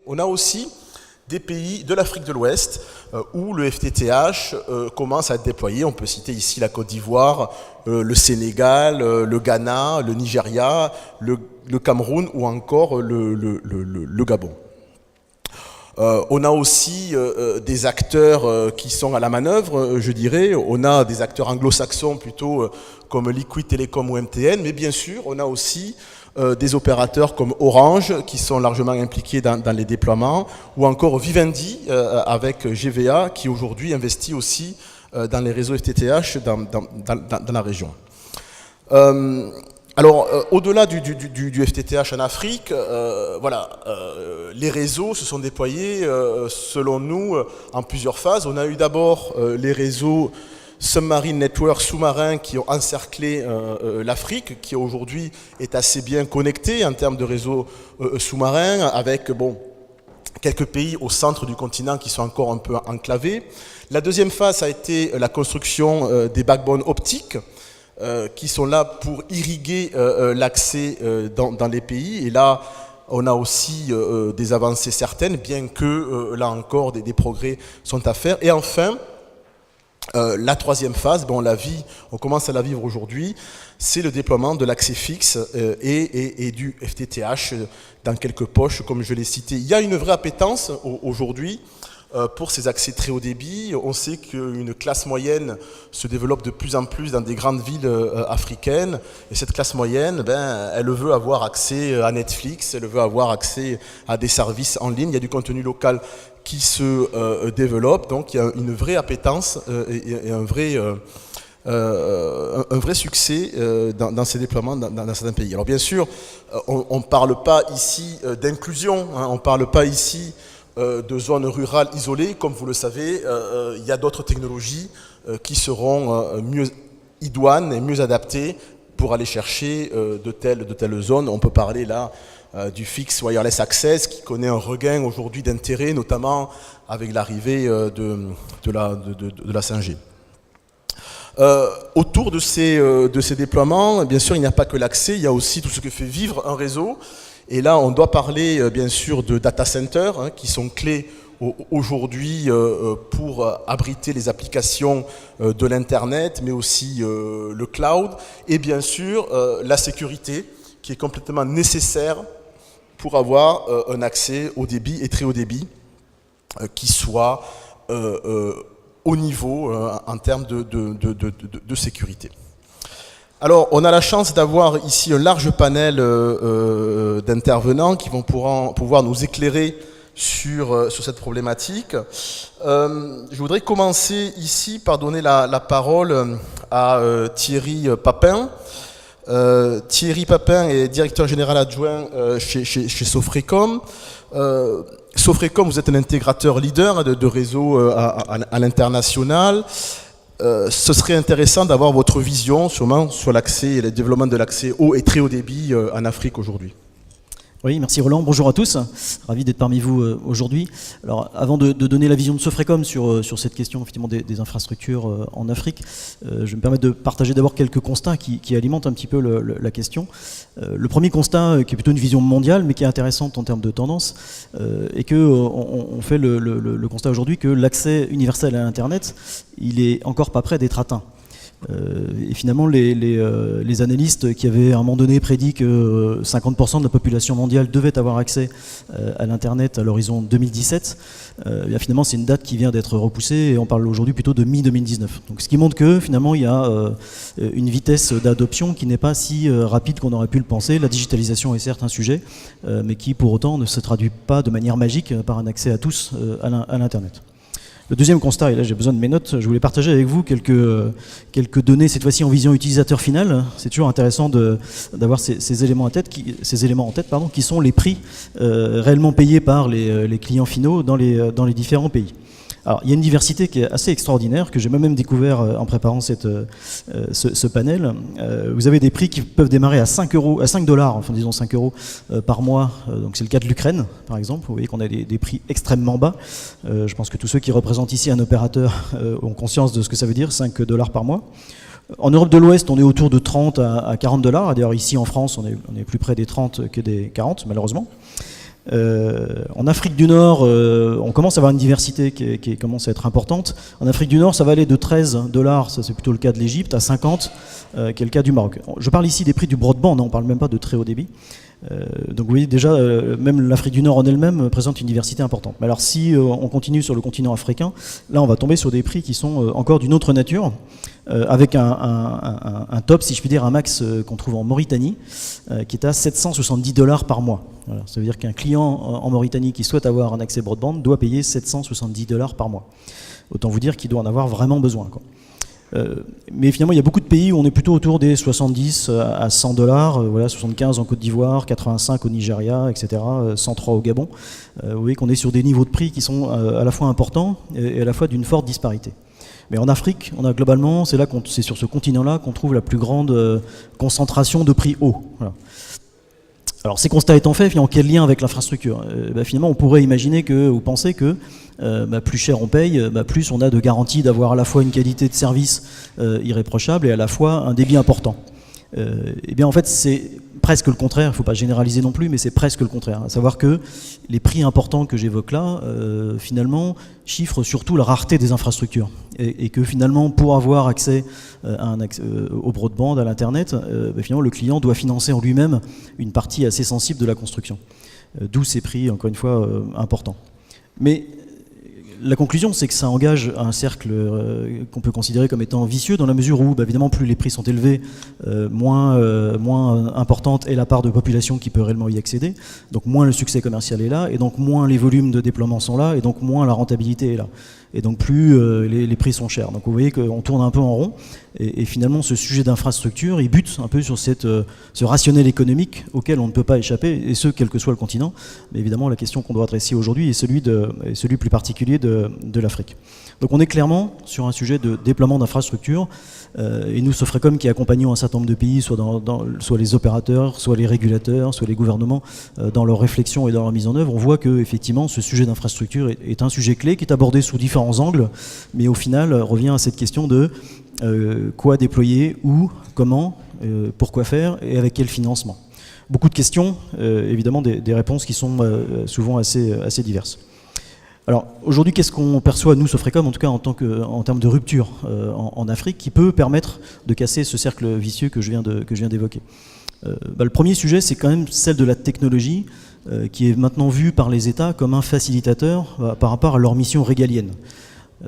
On a aussi des pays de l'Afrique de l'Ouest où le FTTH commence à être déployé. On peut citer ici la Côte d'Ivoire, le Sénégal, le Ghana, le Nigeria, le Cameroun ou encore le Gabon. On a aussi des acteurs qui sont à la manœuvre, je dirais. On a des acteurs anglo-saxons plutôt comme Liquid Telecom ou MTN, mais bien sûr, on a aussi des opérateurs comme Orange qui sont largement impliqués dans les déploiements, ou encore Vivendi avec GVA qui aujourd'hui investit aussi dans les réseaux FTTH dans la région. Alors, au-delà du FTTH en Afrique, les réseaux se sont déployés, selon nous, en plusieurs phases. On a eu d'abord les réseaux Submarine Network sous-marins qui ont encerclé l'Afrique, qui aujourd'hui est assez bien connectée en termes de réseaux sous-marins, avec quelques pays au centre du continent qui sont encore un peu enclavés. La deuxième phase a été la construction des backbones optiques, qui sont là pour irriguer l'accès dans les pays. Et là, on a aussi des avancées certaines, bien que là encore des progrès sont à faire. Et enfin, la troisième phase, on commence à la vivre aujourd'hui, c'est le déploiement de l'accès fixe et du FTTH dans quelques poches, comme je l'ai cité. Il y a une vraie appétence aujourd'hui pour ces accès très haut débit. On sait qu'une classe moyenne se développe de plus en plus dans des grandes villes africaines. Et cette classe moyenne, elle veut avoir accès à Netflix, elle veut avoir accès à des services en ligne. Il y a du contenu local qui se développe. Donc il y a une vraie appétence et un vrai succès dans ces déploiements dans certains pays. Alors bien sûr, on ne parle pas ici d'inclusion, on ne parle pas ici de zones rurales isolées. Comme vous le savez, il y a d'autres technologies qui seront mieux idoines et mieux adaptées pour aller chercher de telles zones. On peut parler là du Fixed Wireless Access qui connaît un regain aujourd'hui d'intérêt, notamment avec l'arrivée de la 5G. Autour de ces déploiements, bien sûr, il n'y a pas que l'accès, il y a aussi tout ce que fait vivre un réseau. Et là, on doit parler, bien sûr, de data centers qui sont clés aujourd'hui pour abriter les applications de l'Internet, mais aussi le cloud. Et bien sûr, la sécurité qui est complètement nécessaire pour avoir un accès haut débit et très haut débit qui soit au niveau en termes de sécurité. Alors, on a la chance d'avoir ici un large panel d'intervenants qui vont pouvoir nous éclairer sur cette problématique. Je voudrais commencer ici par donner la parole à Thierry Papin. Thierry Papin est directeur général adjoint chez Sofrecom. Sofrecom, vous êtes un intégrateur leader de réseaux à l'international. Ce serait intéressant d'avoir votre vision sûrement sur l'accès et le développement de l'accès haut et très haut débit en Afrique aujourd'hui. Oui, merci Roland. Bonjour à tous. Ravi d'être parmi vous aujourd'hui. Alors, avant de donner la vision de Sofrecom sur cette question effectivement des infrastructures en Afrique, je vais me permettre de partager d'abord quelques constats qui alimentent un petit peu la question. Le premier constat, qui est plutôt une vision mondiale, mais qui est intéressante en termes de tendance, est que on fait le constat aujourd'hui que l'accès universel à Internet, il est encore pas prêt d'être atteint. Et finalement, les analystes qui avaient à un moment donné prédit que 50% de la population mondiale devait avoir accès à l'Internet à l'horizon 2017, finalement c'est une date qui vient d'être repoussée et on parle aujourd'hui plutôt de mi-2019. Donc, ce qui montre que finalement il y a une vitesse d'adoption qui n'est pas si rapide qu'on aurait pu le penser. La digitalisation est certes un sujet, mais qui pour autant ne se traduit pas de manière magique par un accès à tous à l'Internet. Le deuxième constat, et là j'ai besoin de mes notes, je voulais partager avec vous quelques données, cette fois-ci en vision utilisateur final. C'est toujours intéressant d'avoir ces éléments en tête, qui sont les prix réellement payés par les clients finaux dans les différents pays. Alors, il y a une diversité qui est assez extraordinaire, que j'ai moi-même découvert en préparant ce panel. Vous avez des prix qui peuvent démarrer à 5 $, enfin disons 5 € par mois. Donc c'est le cas de l'Ukraine, par exemple. Vous voyez qu'on a des prix extrêmement bas. Je pense que tous ceux qui représentent ici un opérateur ont conscience de ce que ça veut dire, 5 $ par mois. En Europe de l'Ouest, on est autour de 30 à 40 $. D'ailleurs, ici en France, on est plus près des 30 que des 40, malheureusement. En Afrique du Nord, on commence à avoir une diversité qui commence à être importante. En Afrique du Nord, ça va aller de 13 $, ça c'est plutôt le cas de l'Égypte, à 50, qui est le cas du Maroc. Je parle ici des prix du broadband, on ne parle même pas de très haut débit. Donc vous voyez déjà, même l'Afrique du Nord en elle-même présente une diversité importante. Mais alors si on continue sur le continent africain, là on va tomber sur des prix qui sont encore d'une autre nature, avec un top, si je puis dire, un max qu'on trouve en Mauritanie, qui est à 770 $ par mois. Voilà. Ça veut dire qu'un client en Mauritanie qui souhaite avoir un accès broadband doit payer 770 $ par mois. Autant vous dire qu'il doit en avoir vraiment besoin, quoi. Mais finalement, il y a beaucoup de pays où on est plutôt autour des 70 à 100 $, voilà, 75 en Côte d'Ivoire, 85 au Nigeria, etc., 103 au Gabon. Vous voyez qu'on est sur des niveaux de prix qui sont à la fois importants et à la fois d'une forte disparité. Mais en Afrique, on a globalement, c'est sur ce continent-là qu'on trouve la plus grande concentration de prix hauts. Voilà. Alors ces constats étant faits, finalement, quel lien avec l'infrastructure ? Finalement, on pourrait imaginer ou penser que plus cher on paye, plus on a de garanties d'avoir à la fois une qualité de service irréprochable et à la fois un débit important. Et bien en fait c'est presque le contraire, il ne faut pas généraliser non plus, mais c'est presque le contraire. À savoir que les prix importants que j'évoque là, finalement, chiffrent surtout la rareté des infrastructures. Et que finalement, pour avoir accès, au broadband, à l'Internet, finalement, le client doit financer en lui-même une partie assez sensible de la construction. D'où ces prix, encore une fois, importants. Mais la conclusion, c'est que ça engage un cercle qu'on peut considérer comme étant vicieux, dans la mesure où, évidemment, plus les prix sont élevés, moins importante est la part de population qui peut réellement y accéder, donc moins le succès commercial est là, et donc moins les volumes de déploiement sont là, et donc moins la rentabilité est là. Et donc plus les prix sont chers. Donc vous voyez qu'on tourne un peu en rond, et finalement ce sujet d'infrastructure, il bute un peu sur ce rationnel économique auquel on ne peut pas échapper, et ce, quel que soit le continent. Mais évidemment, la question qu'on doit adresser aujourd'hui est celui plus particulier de l'Afrique. Donc on est clairement sur un sujet de déploiement d'infrastructures, et nous, Sofrecom, qui accompagnons un certain nombre de pays, soit les opérateurs, soit les régulateurs, soit les gouvernements, dans leur réflexion et dans leur mise en œuvre, on voit que effectivement ce sujet d'infrastructure est un sujet clé qui est abordé sous différents angles, mais au final revient à cette question de quoi déployer, où, comment, pourquoi faire et avec quel financement. Beaucoup de questions, évidemment des réponses qui sont souvent assez diverses. Alors aujourd'hui, qu'est-ce qu'on perçoit, nous, Sofrecom, en tout cas en termes de rupture en Afrique, qui peut permettre de casser ce cercle vicieux que je viens d'évoquer ? Le premier sujet, c'est quand même celle de la technologie, qui est maintenant vue par les États comme un facilitateur par rapport à leur mission régalienne.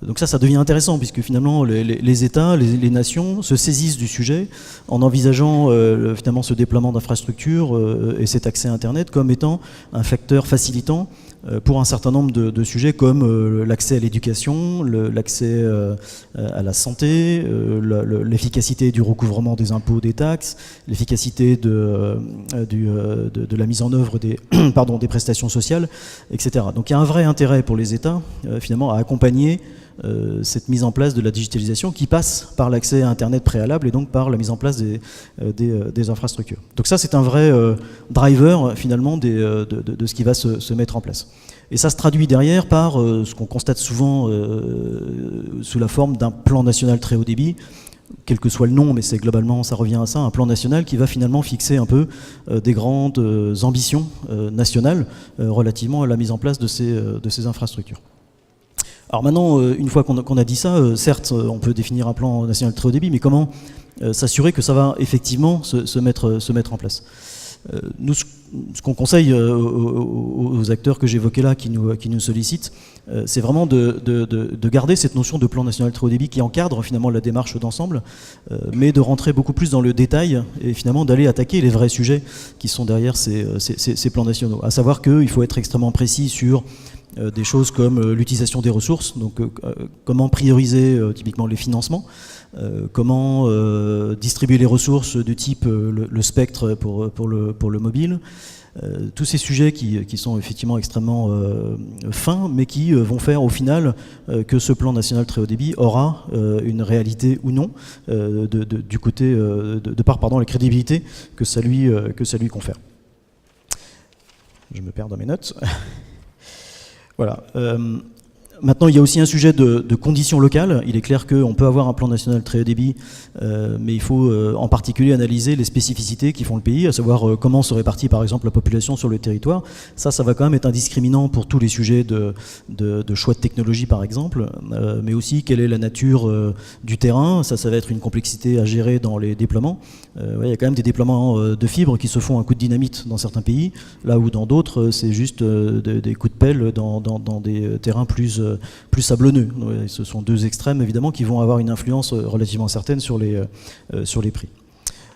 Donc ça devient intéressant, puisque finalement les États, les nations se saisissent du sujet en envisageant finalement ce déploiement d'infrastructures et cet accès à Internet comme étant un facteur facilitant pour un certain nombre de sujets comme l'accès à l'éducation, l'accès à la santé, l'efficacité du recouvrement des impôts, des taxes, l'efficacité de la mise en œuvre des prestations sociales, etc. Donc il y a un vrai intérêt pour les États finalement à accompagner cette mise en place de la digitalisation qui passe par l'accès à Internet préalable et donc par la mise en place des infrastructures. Donc ça, c'est un vrai driver finalement de ce qui va se mettre en place. Et ça se traduit derrière par ce qu'on constate souvent sous la forme d'un plan national très haut débit, quel que soit le nom, mais c'est globalement, ça revient à ça, un plan national qui va finalement fixer un peu des grandes ambitions nationales relativement à la mise en place de ces infrastructures. Alors maintenant, une fois qu'on a dit ça, certes, on peut définir un plan national très haut débit, mais comment s'assurer que ça va effectivement se mettre en place ? Nous, ce qu'on conseille aux acteurs que j'évoquais là, qui nous sollicitent, c'est vraiment de garder cette notion de plan national très haut débit qui encadre finalement la démarche d'ensemble, mais de rentrer beaucoup plus dans le détail et finalement d'aller attaquer les vrais sujets qui sont derrière ces plans nationaux. À savoir qu'il faut être extrêmement précis sur des choses comme l'utilisation des ressources, donc comment prioriser typiquement les financements, comment distribuer les ressources de type le spectre pour le mobile, tous ces sujets qui sont effectivement extrêmement fins, mais qui vont faire au final que ce plan national très haut débit aura une réalité ou non du côté de par la crédibilité que ça lui confère. Je me perds dans mes notes. Voilà. Maintenant, il y a aussi un sujet de conditions locales. Il est clair qu'on peut avoir un plan national très haut débit, mais il faut en particulier analyser les spécificités qui font le pays, à savoir comment se répartit par exemple la population sur le territoire. Ça va quand même être un discriminant pour tous les sujets de choix de technologie par exemple, mais aussi quelle est la nature du terrain. Ça va être une complexité à gérer dans les déploiements. Il y a quand même des déploiements de fibres qui se font à coup de dynamite dans certains pays, là où dans d'autres c'est juste des coups de pelle dans des terrains plus sablonneux. Ce sont deux extrêmes évidemment qui vont avoir une influence relativement certaine sur les prix.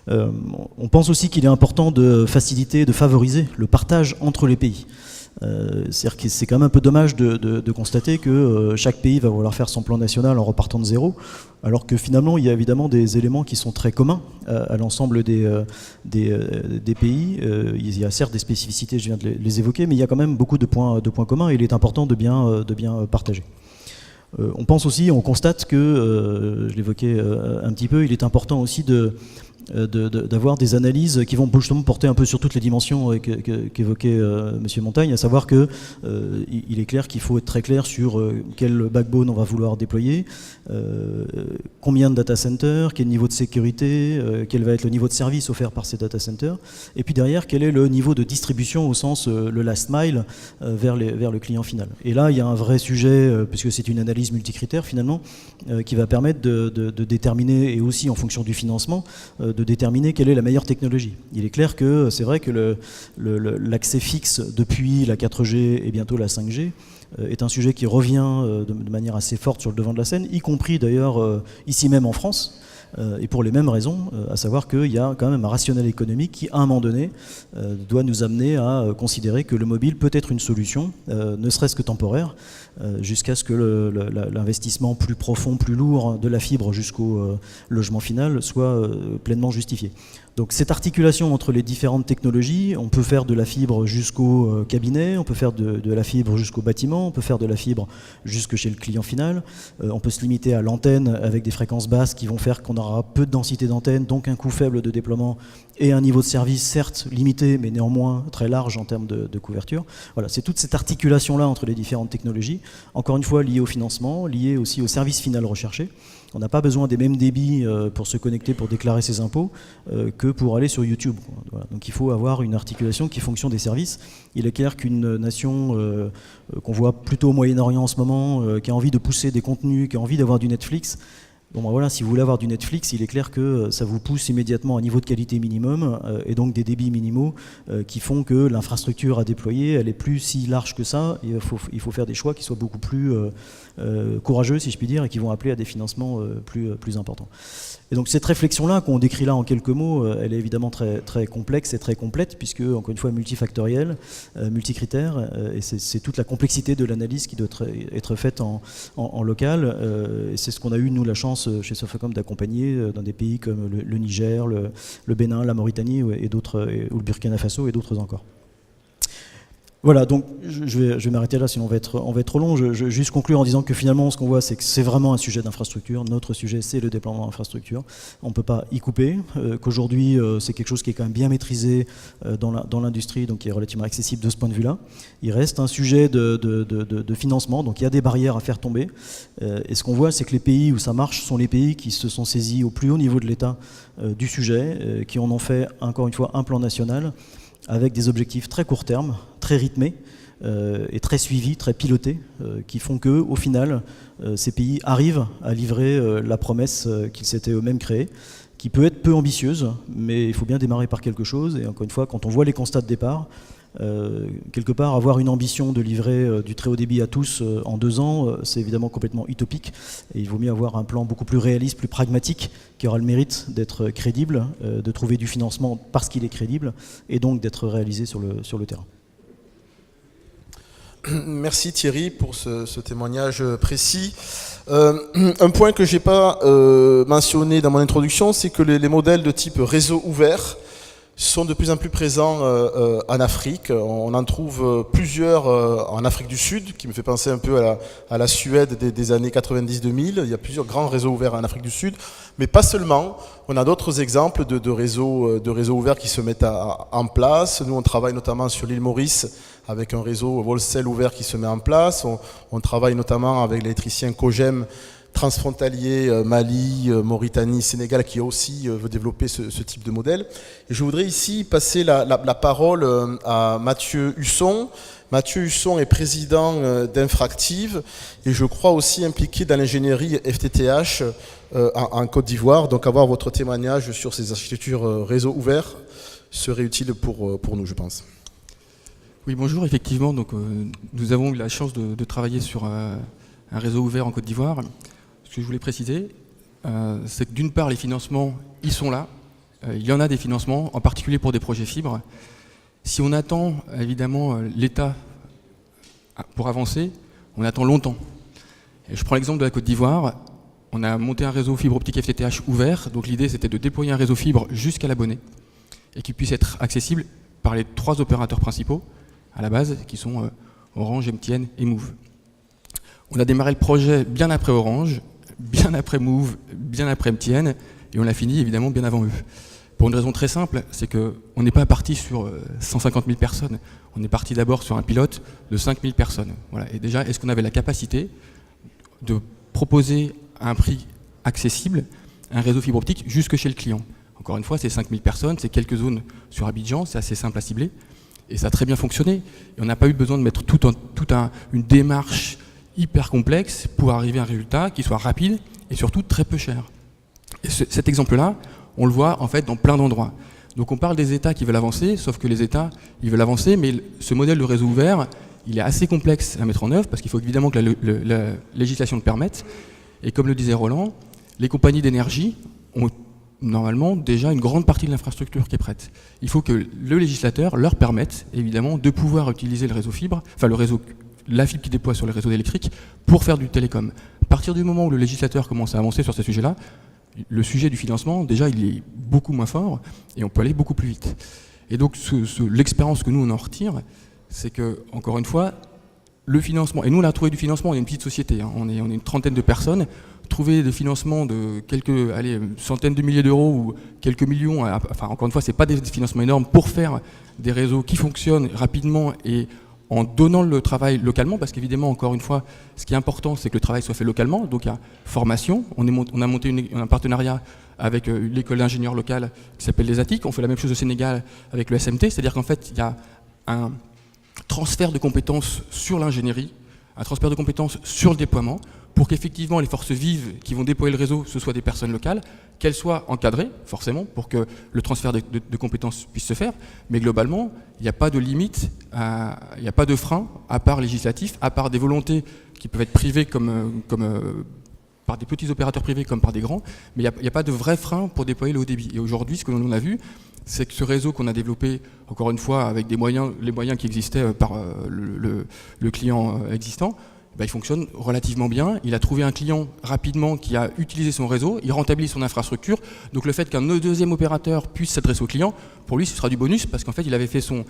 On pense aussi qu'il est important de faciliter, de favoriser le partage entre les pays. C'est-à-dire que c'est quand même un peu dommage de constater que chaque pays va vouloir faire son plan national en repartant de zéro, alors que finalement il y a évidemment des éléments qui sont très communs à l'ensemble des pays. Il y a certes des spécificités, je viens de les évoquer, mais il y a quand même beaucoup de points communs et il est important de bien partager. On pense aussi, on constate que, je l'évoquais un petit peu, il est important aussi d'avoir des analyses qui vont justement porter un peu sur toutes les dimensions qu'évoquait M. Montagne, à savoir que il est clair qu'il faut être très clair sur quel backbone on va vouloir déployer, combien de data centers, quel niveau de sécurité, quel va être le niveau de service offert par ces data centers, et puis derrière quel est le niveau de distribution au sens le last mile vers le client final. Et là il y a un vrai sujet, puisque c'est une analyse multicritère finalement, qui va permettre de déterminer, et aussi en fonction du financement, de déterminer quelle est la meilleure technologie. Il est clair que c'est vrai que l'accès fixe depuis la 4G et bientôt la 5G est un sujet qui revient de manière assez forte sur le devant de la scène, y compris d'ailleurs ici même en France, et pour les mêmes raisons, à savoir qu'il y a quand même un rationnel économique qui, à un moment donné, doit nous amener à considérer que le mobile peut être une solution, ne serait-ce que temporaire, jusqu'à ce que l'investissement plus profond, plus lourd de la fibre jusqu'au logement final soit pleinement justifié. Donc cette articulation entre les différentes technologies, on peut faire de la fibre jusqu'au cabinet, on peut faire de la fibre jusqu'au bâtiment, on peut faire de la fibre jusque chez le client final, on peut se limiter à l'antenne avec des fréquences basses qui vont faire qu'on aura peu de densité d'antenne, donc un coût faible de déploiement et un niveau de service certes limité mais néanmoins très large en termes de couverture. Voilà, c'est toute cette articulation-là entre les différentes technologies, encore une fois liée au financement, liée aussi au service final recherché. On n'a pas besoin des mêmes débits pour se connecter, pour déclarer ses impôts, que pour aller sur YouTube. Voilà. Donc il faut avoir une articulation qui est fonction des services. Il est clair qu'une nation qu'on voit plutôt au Moyen-Orient en ce moment, qui a envie de pousser des contenus, qui a envie d'avoir du Netflix, bon ben voilà, si vous voulez avoir du Netflix, il est clair que ça vous pousse immédiatement à un niveau de qualité minimum et donc des débits minimaux qui font que l'infrastructure à déployer, elle est plus si large que ça. Et il faut faire des choix qui soient beaucoup plus courageux, si je puis dire, et qui vont appeler à des financements plus importants. Et donc cette réflexion-là qu'on décrit là en quelques mots, elle est évidemment très, très complexe et très complète, puisque, encore une fois, multifactorielle, multicritère, et c'est toute la complexité de l'analyse qui doit être faite en local. Et c'est ce qu'on a eu, nous, la chance chez Sofacom d'accompagner dans des pays comme le Niger, le Bénin, la Mauritanie et d'autres, ou le Burkina Faso et d'autres encore. Voilà, donc je vais m'arrêter là, sinon on va être trop long. Je vais juste conclure en disant que finalement, ce qu'on voit, c'est que c'est vraiment un sujet d'infrastructure. Notre sujet, c'est le déploiement d'infrastructures. On ne peut pas y couper, qu'aujourd'hui, c'est quelque chose qui est quand même bien maîtrisé dans l'industrie, donc qui est relativement accessible de ce point de vue-là. Il reste un sujet de financement, donc il y a des barrières à faire tomber. Et ce qu'on voit, c'est que les pays où ça marche sont les pays qui se sont saisis au plus haut niveau de l'État du sujet, qui en ont fait, encore une fois, un plan national, avec des objectifs très court terme, très rythmés et très suivis, très pilotés, qui font que, au final, ces pays arrivent à livrer la promesse qu'ils s'étaient eux-mêmes créée, qui peut être peu ambitieuse, mais il faut bien démarrer par quelque chose. Et encore une fois, quand on voit les constats de départ, quelque part, avoir une ambition de livrer du très haut débit à tous en 2 ans, c'est évidemment complètement utopique. Et il vaut mieux avoir un plan beaucoup plus réaliste, plus pragmatique, qui aura le mérite d'être crédible, de trouver du financement parce qu'il est crédible, et donc d'être réalisé sur le terrain. Merci Thierry pour ce témoignage précis. Un point que je n'ai pas mentionné dans mon introduction, c'est que les modèles de type réseau ouvert sont de plus en plus présents en Afrique. On en trouve plusieurs en Afrique du Sud, qui me fait penser un peu à la Suède des années 90-2000. Il y a plusieurs grands réseaux ouverts en Afrique du Sud, mais pas seulement. On a d'autres exemples de réseaux ouverts qui se mettent en place. Nous, on travaille notamment sur l'île Maurice avec un réseau wholesale ouvert qui se met en place. On travaille notamment avec l'électricien Cogem transfrontalier Mali, Mauritanie, Sénégal, qui aussi veut développer ce type de modèle. Et je voudrais ici passer la parole à Mathieu Husson. Mathieu Husson est président d'Infractive et je crois aussi impliqué dans l'ingénierie FTTH en Côte d'Ivoire. Donc avoir votre témoignage sur ces architectures réseau ouvert serait utile pour nous, je pense. Oui, bonjour. Effectivement, donc, nous avons eu la chance de travailler sur un réseau ouvert en Côte d'Ivoire. Ce que je voulais préciser, c'est que d'une part, les financements, ils sont là. Il y en a des financements, en particulier pour des projets fibres. Si on attend, évidemment, l'État pour avancer, on attend longtemps. Et je prends l'exemple de la Côte d'Ivoire. On a monté un réseau fibre optique FTTH ouvert. Donc l'idée, c'était de déployer un réseau fibre jusqu'à l'abonné et qui puisse être accessible par les 3 opérateurs principaux à la base, qui sont Orange, MTN et Move. On a démarré le projet bien après Orange, bien après Move, bien après MTN, et on l'a fini évidemment bien avant eux. Pour une raison très simple, c'est qu'on n'est pas parti sur 150 000 personnes. On est parti d'abord sur un pilote de 5 000 personnes. Voilà. Et déjà, est-ce qu'on avait la capacité de proposer à un prix accessible un réseau fibre optique jusque chez le client? Encore une fois, c'est 5 000 personnes, c'est quelques zones sur Abidjan, c'est assez simple à cibler. Et ça a très bien fonctionné. Et on n'a pas eu besoin de mettre une démarche hyper complexe pour arriver à un résultat qui soit rapide et surtout très peu cher. Et cet exemple-là, on le voit en fait dans plein d'endroits. Donc on parle des États qui veulent avancer, sauf que les États, ils veulent avancer, mais ce modèle de réseau ouvert, il est assez complexe à mettre en œuvre parce qu'il faut évidemment que la législation le permette. Et comme le disait Roland, les compagnies d'énergie ont normalement déjà une grande partie de l'infrastructure qui est prête. Il faut que le législateur leur permette évidemment de pouvoir utiliser le réseau fibre, enfin la fibre qui déploie sur les réseaux électriques pour faire du télécom. À partir du moment où le législateur commence à avancer sur ces sujets-là, le sujet du financement, déjà, il est beaucoup moins fort et on peut aller beaucoup plus vite. Et donc, l'expérience que nous, on en retire, c'est que, encore une fois, le financement, et nous, on a trouvé du financement, on est une petite société, hein, on est une trentaine de personnes, trouver des financements de quelques centaines de milliers d'euros ou quelques millions, enfin, encore une fois, ce n'est pas des financements énormes pour faire des réseaux qui fonctionnent rapidement et en donnant le travail localement, parce qu'évidemment, encore une fois, ce qui est important, c'est que le travail soit fait localement. Donc il y a formation, on a monté un partenariat avec l'école d'ingénieurs locale qui s'appelle les ATIC, on fait la même chose au Sénégal avec le SMT, c'est-à-dire qu'en fait, il y a un transfert de compétences sur l'ingénierie, un transfert de compétences sur le déploiement, pour qu'effectivement les forces vives qui vont déployer le réseau, ce soient des personnes locales, qu'elles soient encadrées, forcément, pour que le transfert de compétences puisse se faire, mais globalement, il n'y a pas de limite, il n'y a pas de frein, à part législatif, à part des volontés qui peuvent être privées comme par des petits opérateurs privés comme par des grands, mais il n'y a pas de vrai frein pour déployer le haut débit. Et aujourd'hui, ce que l'on a vu, c'est que ce réseau qu'on a développé, encore une fois, avec les moyens qui existaient par le client existant, il fonctionne relativement bien. Il a trouvé un client rapidement qui a utilisé son réseau, il rentabilise son infrastructure. Donc le fait qu'un deuxième opérateur puisse s'adresser au client, pour lui ce sera du bonus parce qu'en fait il avait fait son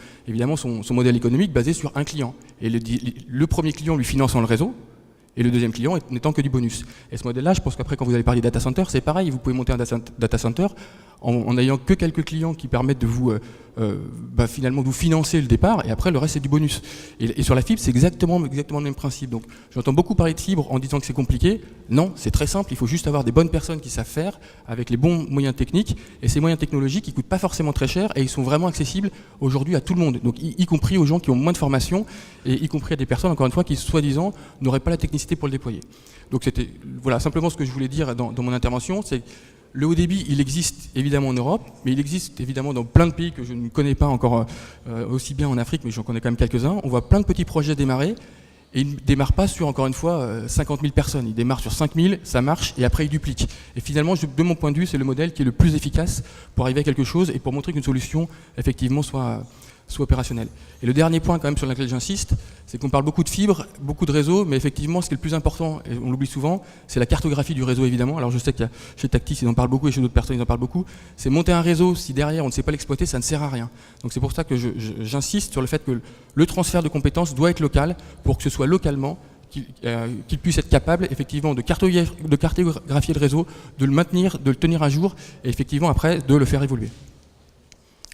modèle économique basé sur un client. Et le premier client lui finançant le réseau, et le deuxième client n'étant que du bonus. Et ce modèle-là, je pense qu'après, quand vous allez parler data center, c'est pareil, vous pouvez monter un data center en n'ayant que quelques clients qui permettent de vous finalement vous financer le départ, et après le reste c'est du bonus. Et sur la fibre, c'est exactement le même principe. Donc j'entends beaucoup parler de fibre en disant que c'est compliqué. Non, c'est très simple, il faut juste avoir des bonnes personnes qui savent faire, avec les bons moyens techniques, et ces moyens technologiques, ils ne coûtent pas forcément très cher, et ils sont vraiment accessibles aujourd'hui à tout le monde, donc y compris aux gens qui ont moins de formation, et y compris à des personnes, encore une fois, qui soi-disant n'auraient pas la technicité pour le déployer. Donc c'était voilà, simplement ce que je voulais dire dans mon intervention, c'est le haut débit, il existe évidemment en Europe, mais il existe évidemment dans plein de pays que je ne connais pas encore aussi bien en Afrique, mais j'en connais quand même quelques-uns. On voit plein de petits projets démarrer, et ils ne démarrent pas sur, encore une fois, 50 000 personnes. Ils démarrent sur 5 000, ça marche, et après ils dupliquent. Et finalement, de mon point de vue, c'est le modèle qui est le plus efficace pour arriver à quelque chose et pour montrer qu'une solution, effectivement, soit soit opérationnel. Et le dernier point quand même sur lequel j'insiste, c'est qu'on parle beaucoup de fibres, beaucoup de réseaux, mais effectivement ce qui est le plus important, et on l'oublie souvent, c'est la cartographie du réseau évidemment. Alors je sais que chez Tactis ils en parlent beaucoup et chez d'autres personnes ils en parlent beaucoup. C'est monter un réseau, si derrière on ne sait pas l'exploiter, ça ne sert à rien. Donc c'est pour ça que j'insiste sur le fait que le transfert de compétences doit être local pour que ce soit localement qu'il puisse être capable effectivement de cartographier le réseau, de le maintenir, de le tenir à jour et effectivement après de le faire évoluer.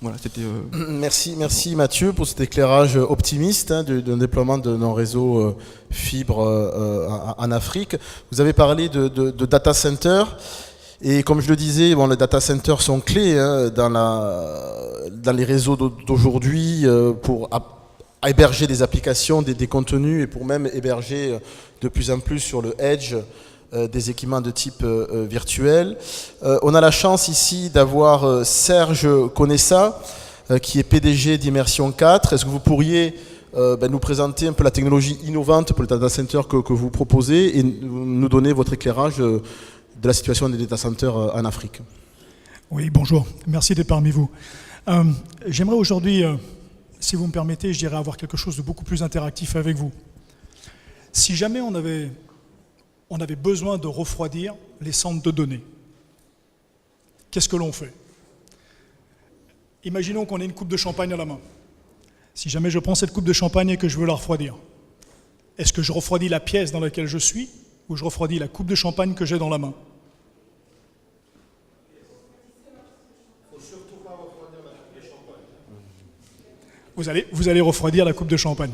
Voilà, c'était. Merci Mathieu pour cet éclairage optimiste d'un déploiement de nos réseaux fibres en Afrique. Vous avez parlé de data center et comme je le disais, les data centers sont clés dans les réseaux d'aujourd'hui pour héberger des applications, des contenus et pour même héberger de plus en plus sur le edge des équipements de type virtuel. On a la chance ici d'avoir Serge Conessa, qui est PDG d'Immersion 4. Est-ce que vous pourriez nous présenter un peu la technologie innovante pour le data center que vous proposez et nous donner votre éclairage de la situation des data centers en Afrique? Oui, bonjour. Merci d'être parmi vous. J'aimerais aujourd'hui, si vous me permettez, je dirais avoir quelque chose de beaucoup plus interactif avec vous. Si jamais on avait besoin de refroidir les centres de données, qu'est-ce que l'on fait? Imaginons qu'on ait une coupe de champagne à la main. Si jamais je prends cette coupe de champagne et que je veux la refroidir, est-ce que je refroidis la pièce dans laquelle je suis ou je refroidis la coupe de champagne que j'ai dans la main? Vous allez refroidir la coupe de champagne.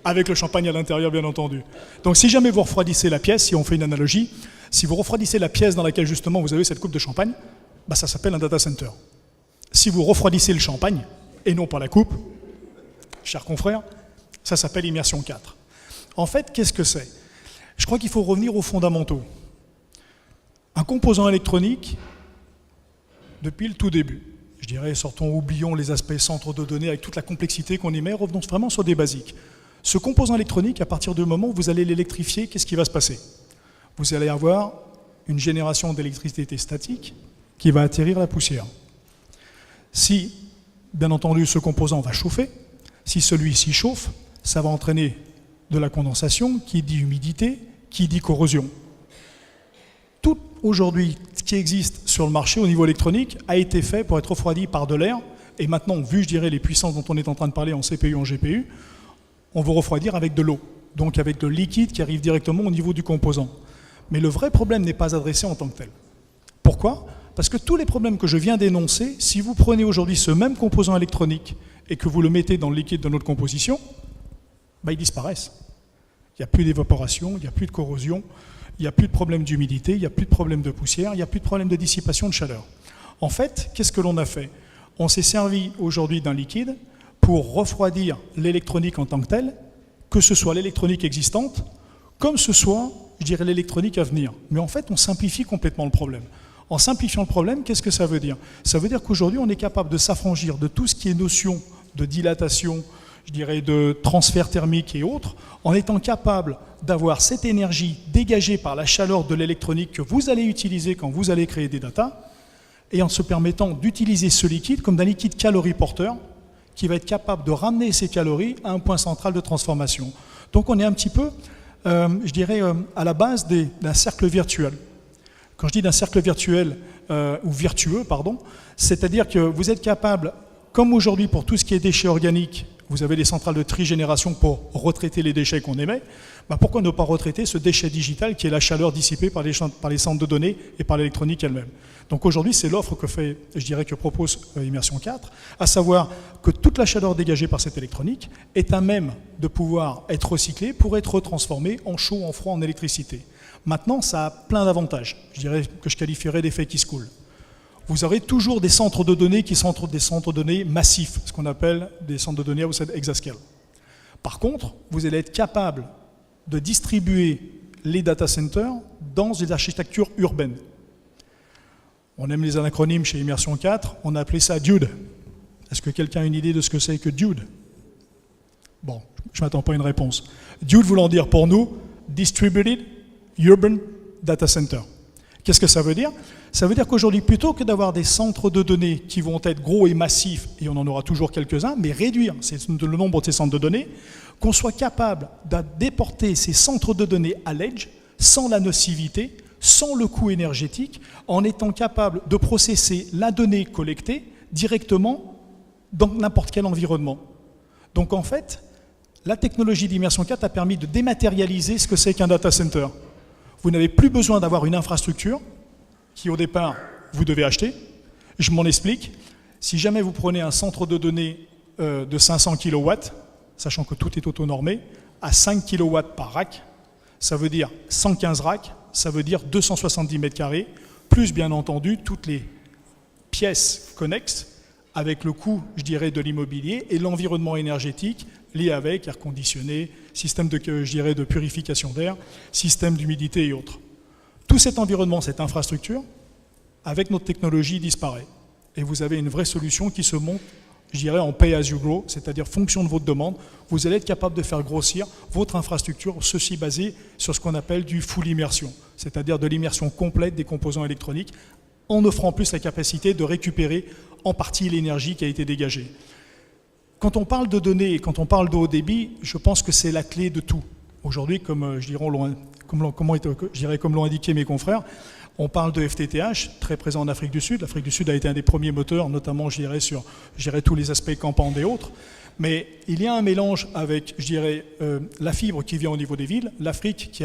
Avec le champagne à l'intérieur, bien entendu. Donc si jamais vous refroidissez la pièce, si on fait une analogie, si vous refroidissez la pièce dans laquelle justement vous avez cette coupe de champagne, ça s'appelle un data center. Si vous refroidissez le champagne, et non pas la coupe, chers confrères, ça s'appelle Immersion 4. En fait, qu'est-ce que c'est? Je crois qu'il faut revenir aux fondamentaux. Un composant électronique, depuis le tout début, je dirais, oublions les aspects centres de données avec toute la complexité qu'on y met, revenons vraiment sur des basiques. Ce composant électronique, à partir du moment où vous allez l'électrifier, qu'est-ce qui va se passer? Vous allez avoir une génération d'électricité statique qui va atterrir la poussière. Si, bien entendu, ce composant va chauffer, si celui-ci chauffe, ça va entraîner de la condensation, qui dit humidité, qui dit corrosion. Tout aujourd'hui, ce qui existe sur le marché au niveau électronique a été fait pour être refroidi par de l'air, et maintenant, vu, je dirais, les puissances dont on est en train de parler en CPU, en GPU, on veut refroidir avec de l'eau, donc avec de liquide qui arrive directement au niveau du composant. Mais le vrai problème n'est pas adressé en tant que tel. Pourquoi? Parce que tous les problèmes que je viens d'énoncer, si vous prenez aujourd'hui ce même composant électronique et que vous le mettez dans le liquide de notre composition, ils disparaissent. Il n'y a plus d'évaporation, il n'y a plus de corrosion, il n'y a plus de problème d'humidité, il n'y a plus de problème de poussière, il n'y a plus de problème de dissipation de chaleur. En fait, qu'est-ce que l'on a fait? On s'est servi aujourd'hui d'un liquide pour refroidir l'électronique en tant que telle, que ce soit l'électronique existante, comme ce soit, je dirais, l'électronique à venir. Mais en fait, on simplifie complètement le problème. En simplifiant le problème, qu'est-ce que ça veut dire? Ça veut dire qu'aujourd'hui, on est capable de s'affranchir de tout ce qui est notion de dilatation, je dirais, de transfert thermique et autres, en étant capable d'avoir cette énergie dégagée par la chaleur de l'électronique que vous allez utiliser quand vous allez créer des datas, et en se permettant d'utiliser ce liquide comme d'un liquide caloriporteur qui va être capable de ramener ces calories à un point central de transformation. Donc on est un petit peu, je dirais, à la base d'un cercle virtuel. Quand je dis d'un cercle virtuel, ou virtueux, pardon, c'est-à-dire que vous êtes capable, comme aujourd'hui pour tout ce qui est déchets organiques, vous avez des centrales de trigénération pour retraiter les déchets qu'on émet, pourquoi ne pas retraiter ce déchet digital qui est la chaleur dissipée par les centres de données et par l'électronique elle-même? Donc aujourd'hui, c'est l'offre que propose Immersion 4, à savoir que toute la chaleur dégagée par cette électronique est à même de pouvoir être recyclée pour être retransformée en chaud, en froid, en électricité. Maintenant, ça a plein d'avantages, je dirais que je qualifierais d'effet qui se coule. Vous aurez toujours des centres de données qui sont des centres de données massifs, ce qu'on appelle des centres de données à exascale. Par contre, vous allez être capable de distribuer les data centers dans des architectures urbaines. On aime les acronymes chez Immersion 4, on a appelé ça DUDE. Est-ce que quelqu'un a une idée de ce que c'est que DUDE? Bon, je ne m'attends pas à une réponse. DUDE voulant dire pour nous Distributed Urban Data Center. Qu'est-ce que ça veut dire? Ça veut dire qu'aujourd'hui, plutôt que d'avoir des centres de données qui vont être gros et massifs, et on en aura toujours quelques-uns, mais réduire le nombre de ces centres de données, qu'on soit capable de déporter ces centres de données à l'edge, sans la nocivité, sans le coût énergétique, en étant capable de processer la donnée collectée directement dans n'importe quel environnement. Donc en fait, la technologie d'immersion 4 a permis de dématérialiser ce que c'est qu'un data center. Vous n'avez plus besoin d'avoir une infrastructure qui au départ vous devez acheter. Je m'en explique. Si jamais vous prenez un centre de données de 500 kW, sachant que tout est auto-normé, à 5 kW par rack, ça veut dire 115 racks, ça veut dire 270 mètres carrés, plus bien entendu toutes les pièces connexes avec le coût, je dirais, de l'immobilier et l'environnement énergétique lié avec air conditionné, système de, je dirais, de purification d'air, système d'humidité et autres. Tout cet environnement, cette infrastructure, avec notre technologie, disparaît. Et vous avez une vraie solution qui se monte, je dirais, en pay as you grow, c'est-à-dire fonction de votre demande, vous allez être capable de faire grossir votre infrastructure, ceci basé sur ce qu'on appelle du full immersion, c'est-à-dire de l'immersion complète des composants électroniques, en offrant plus la capacité de récupérer en partie l'énergie qui a été dégagée. Quand on parle de données et quand on parle de haut débit, je pense que c'est la clé de tout. Aujourd'hui, comme l'ont indiqué mes confrères, on parle de FTTH, très présent en Afrique du Sud. L'Afrique du Sud a été un des premiers moteurs, notamment, je dirais, sur tous les aspects campagnes et autres. Mais il y a un mélange avec, je dirais, la fibre qui vient au niveau des villes, la fibre qui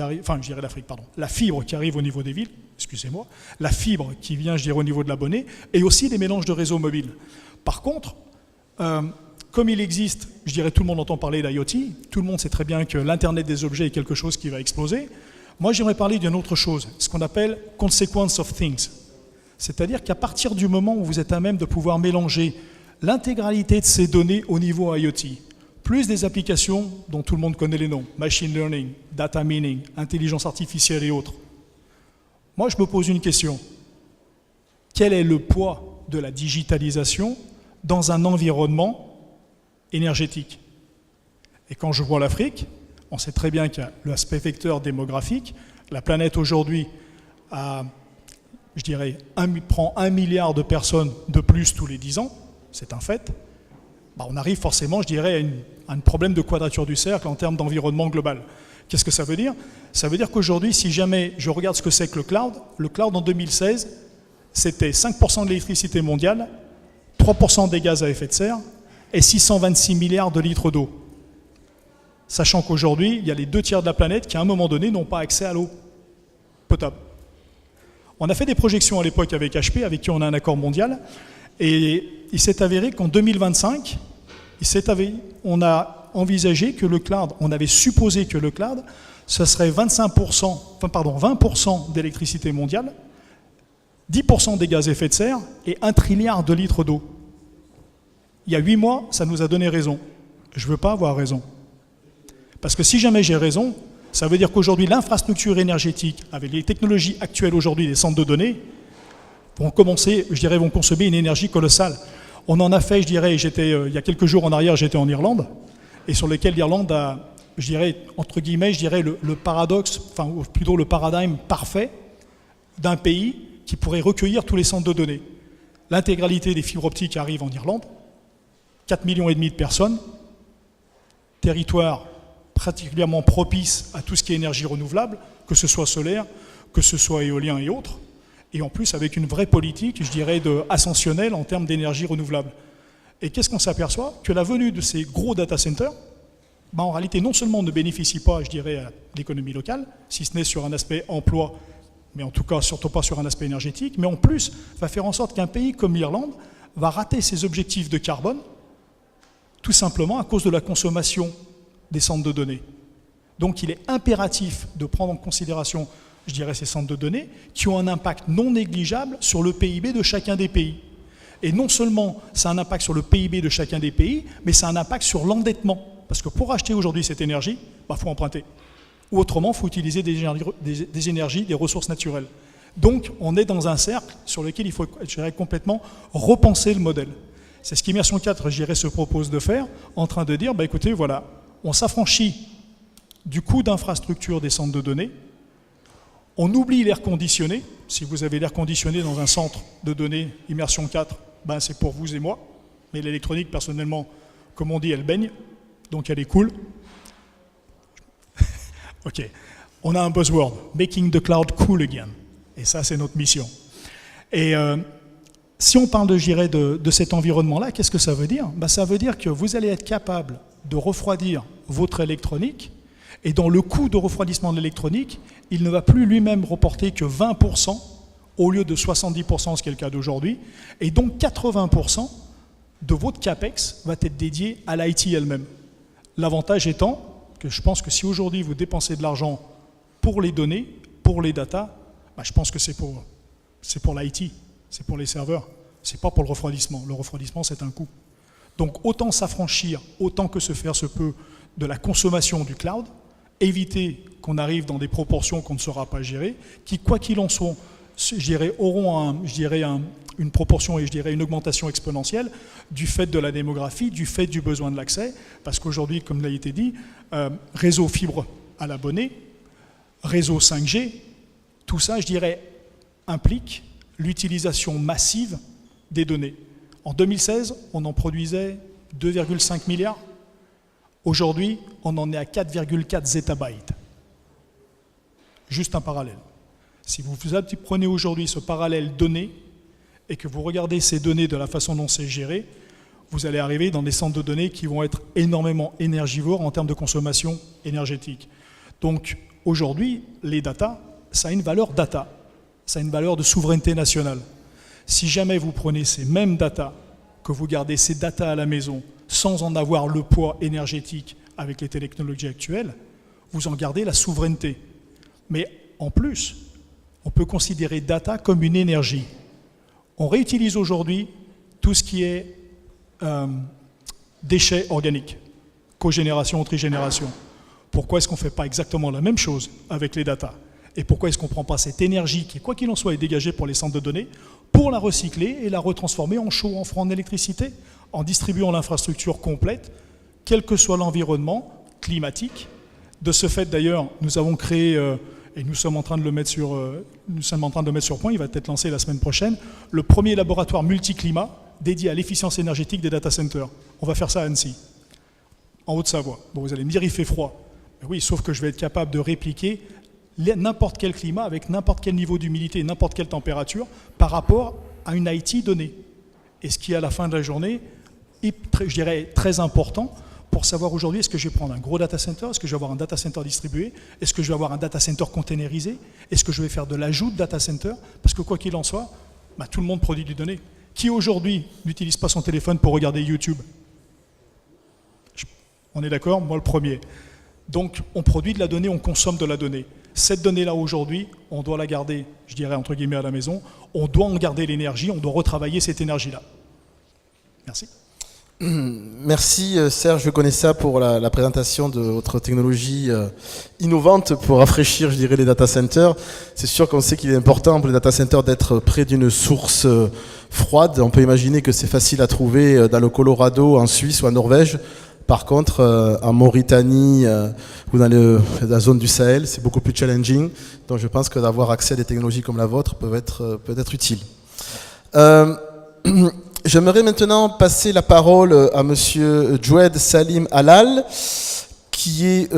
arrive au niveau des villes, excusez-moi, la fibre qui vient, je dirais, au niveau de l'abonné, et aussi des mélanges de réseaux mobiles. Par contre, comme il existe, je dirais, tout le monde entend parler d'IoT, tout le monde sait très bien que l'Internet des objets est quelque chose qui va exploser. Moi, j'aimerais parler d'une autre chose, ce qu'on appelle « consequence of things ». C'est-à-dire qu'à partir du moment où vous êtes à même de pouvoir mélanger l'intégralité de ces données au niveau IoT, plus des applications dont tout le monde connaît les noms, machine learning, data mining, intelligence artificielle et autres. Moi, je me pose une question. Quel est le poids de la digitalisation dans un environnement énergétique? Et quand je vois l'Afrique, on sait très bien qu'il y a l'aspect vecteur démographique. La planète aujourd'hui prend 1 milliard de personnes de plus tous les 10 ans, c'est un fait. On arrive forcément, je dirais, à un problème de quadrature du cercle en termes d'environnement global. Qu'est-ce que ça veut dire? Ça veut dire qu'aujourd'hui, si jamais je regarde ce que c'est que le cloud en 2016, c'était 5% de l'électricité mondiale, 3% des gaz à effet de serre et 626 milliards de litres d'eau. Sachant qu'aujourd'hui, il y a les 2/3 de la planète qui, à un moment donné, n'ont pas accès à l'eau potable. On a fait des projections à l'époque avec HP, avec qui on a un accord mondial, et il s'est avéré qu'en 2025, on a envisagé que le cloud, on avait supposé que le cloud, ce serait 20% d'électricité mondiale, 10% des gaz à effet de serre et 1 trilliard de litres d'eau. Il y a 8 mois, ça nous a donné raison. Je ne veux pas avoir raison. Parce que si jamais j'ai raison, ça veut dire qu'aujourd'hui, l'infrastructure énergétique, avec les technologies actuelles aujourd'hui des centres de données, vont consommer une énergie colossale. On en a fait, il y a quelques jours en arrière, j'étais en Irlande, et sur lequel l'Irlande a, entre guillemets, le paradoxe, ou plutôt le paradigme parfait d'un pays qui pourrait recueillir tous les centres de données. L'intégralité des fibres optiques arrive en Irlande, 4,5 millions de personnes, territoire particulièrement propice à tout ce qui est énergie renouvelable, que ce soit solaire, que ce soit éolien et autres, et en plus avec une vraie politique, ascensionnelle en termes d'énergie renouvelable. Et qu'est-ce qu'on s'aperçoit? Que la venue de ces gros data centers, en réalité, non seulement ne bénéficie pas, à l'économie locale, si ce n'est sur un aspect emploi, mais en tout cas surtout pas sur un aspect énergétique, mais en plus va faire en sorte qu'un pays comme l'Irlande va rater ses objectifs de carbone, tout simplement à cause de la consommation des centres de données. Donc il est impératif de prendre en considération, ces centres de données qui ont un impact non négligeable sur le PIB de chacun des pays. Et non seulement ça a un impact sur le PIB de chacun des pays, mais ça a un impact sur l'endettement. Parce que pour acheter aujourd'hui cette énergie, faut emprunter. Ou autrement, il faut utiliser des énergies, des ressources naturelles. Donc on est dans un cercle sur lequel il faut complètement repenser le modèle. C'est ce qu'Immersion 4, se propose de faire, en train de dire, écoutez, voilà, on s'affranchit du coût d'infrastructure des centres de données, on oublie l'air conditionné, Si vous avez l'air conditionné dans un centre de données immersion 4, ben c'est pour vous et moi. Mais l'électronique, personnellement, comme on dit, elle baigne, donc elle est cool. Ok, on a un buzzword, making the cloud cool again. Et ça, c'est notre mission. Et si on parle de cet environnement-là, qu'est-ce que ça veut dire? Ben, ça veut dire que vous allez être capable de refroidir votre électronique, et dans le coût de refroidissement de l'électronique, il ne va plus lui-même reporter que 20% au lieu de 70%, ce qui est le cas d'aujourd'hui, et donc 80% de votre CAPEX va être dédié à l'IT elle-même. L'avantage étant que je pense que si aujourd'hui vous dépensez de l'argent pour les données, pour les data, ben, je pense que c'est pour l'IT, c'est pour les serveurs, c'est pas pour le refroidissement. Le refroidissement, c'est un coût. Donc autant s'affranchir, autant que se faire se peut de la consommation du cloud, éviter qu'on arrive dans des proportions qu'on ne saura pas gérer, qui, quoi qu'il en soit, je dirais, auront une proportion et je dirais une augmentation exponentielle du fait de la démographie, du fait du besoin de l'accès, parce qu'aujourd'hui, comme l'a été dit, réseau fibre à l'abonné, réseau 5G, tout ça, je dirais, implique l'utilisation massive des données. En 2016, on en produisait 2,5 milliards. Aujourd'hui, on en est à 4,4 zétabytes. Juste un parallèle. Si vous prenez aujourd'hui ce parallèle données et que vous regardez ces données de la façon dont c'est géré, vous allez arriver dans des centres de données qui vont être énormément énergivores en termes de consommation énergétique. Donc aujourd'hui, les data, ça a une valeur data, ça a une valeur de souveraineté nationale. Si jamais vous prenez ces mêmes data, que vous gardez ces data à la maison sans en avoir le poids énergétique avec les technologies actuelles, vous en gardez la souveraineté. Mais en plus, on peut considérer data comme une énergie. On réutilise aujourd'hui tout ce qui est déchets organiques, cogénération ou trigénération. Pourquoi est-ce qu'on ne fait pas exactement la même chose avec les data? Et pourquoi est-ce qu'on ne prend pas cette énergie qui, quoi qu'il en soit, est dégagée pour les centres de données, pour la recycler et la retransformer en chaud, en froid, en électricité, en distribuant l'infrastructure complète, quel que soit l'environnement climatique. De ce fait, d'ailleurs, nous avons créé, et nous sommes en train de le mettre sur point, il va être lancé la semaine prochaine, le premier laboratoire multiclimat dédié à l'efficience énergétique des data centers. On va faire ça à Annecy, en Haute-Savoie. Bon, vous allez me dire, il fait froid. Mais oui, sauf que je vais être capable de répliquer n'importe quel climat avec n'importe quel niveau d'humidité et n'importe quelle température par rapport à une IT donnée. Et ce qui, à la fin de la journée, est, je dirais, très important pour savoir aujourd'hui, est-ce que je vais prendre un gros data center, est-ce que je vais avoir un data center distribué, est-ce que je vais avoir un data center containerisé, est-ce que je vais faire de l'ajout de data center, parce que quoi qu'il en soit, bah, tout le monde produit du données. Qui aujourd'hui n'utilise pas son téléphone pour regarder YouTube? On est d'accord? Moi le premier. Donc on produit de la donnée, on consomme de la donnée. Cette donnée-là aujourd'hui, on doit la garder, je dirais entre guillemets à la maison, on doit en garder l'énergie, on doit retravailler cette énergie-là. Merci. Merci Serge, je connais ça pour la présentation de votre technologie innovante pour rafraîchir, je dirais, les data centers. C'est sûr qu'on sait qu'il est important pour les data centers d'être près d'une source froide. On peut imaginer que c'est facile à trouver dans le Colorado, en Suisse ou en Norvège. Par contre, en Mauritanie ou dans la zone du Sahel, c'est beaucoup plus challenging. Donc je pense que d'avoir accès à des technologies comme la vôtre peut être utile. J'aimerais maintenant passer la parole à Monsieur Djoued Salim Halal, qui est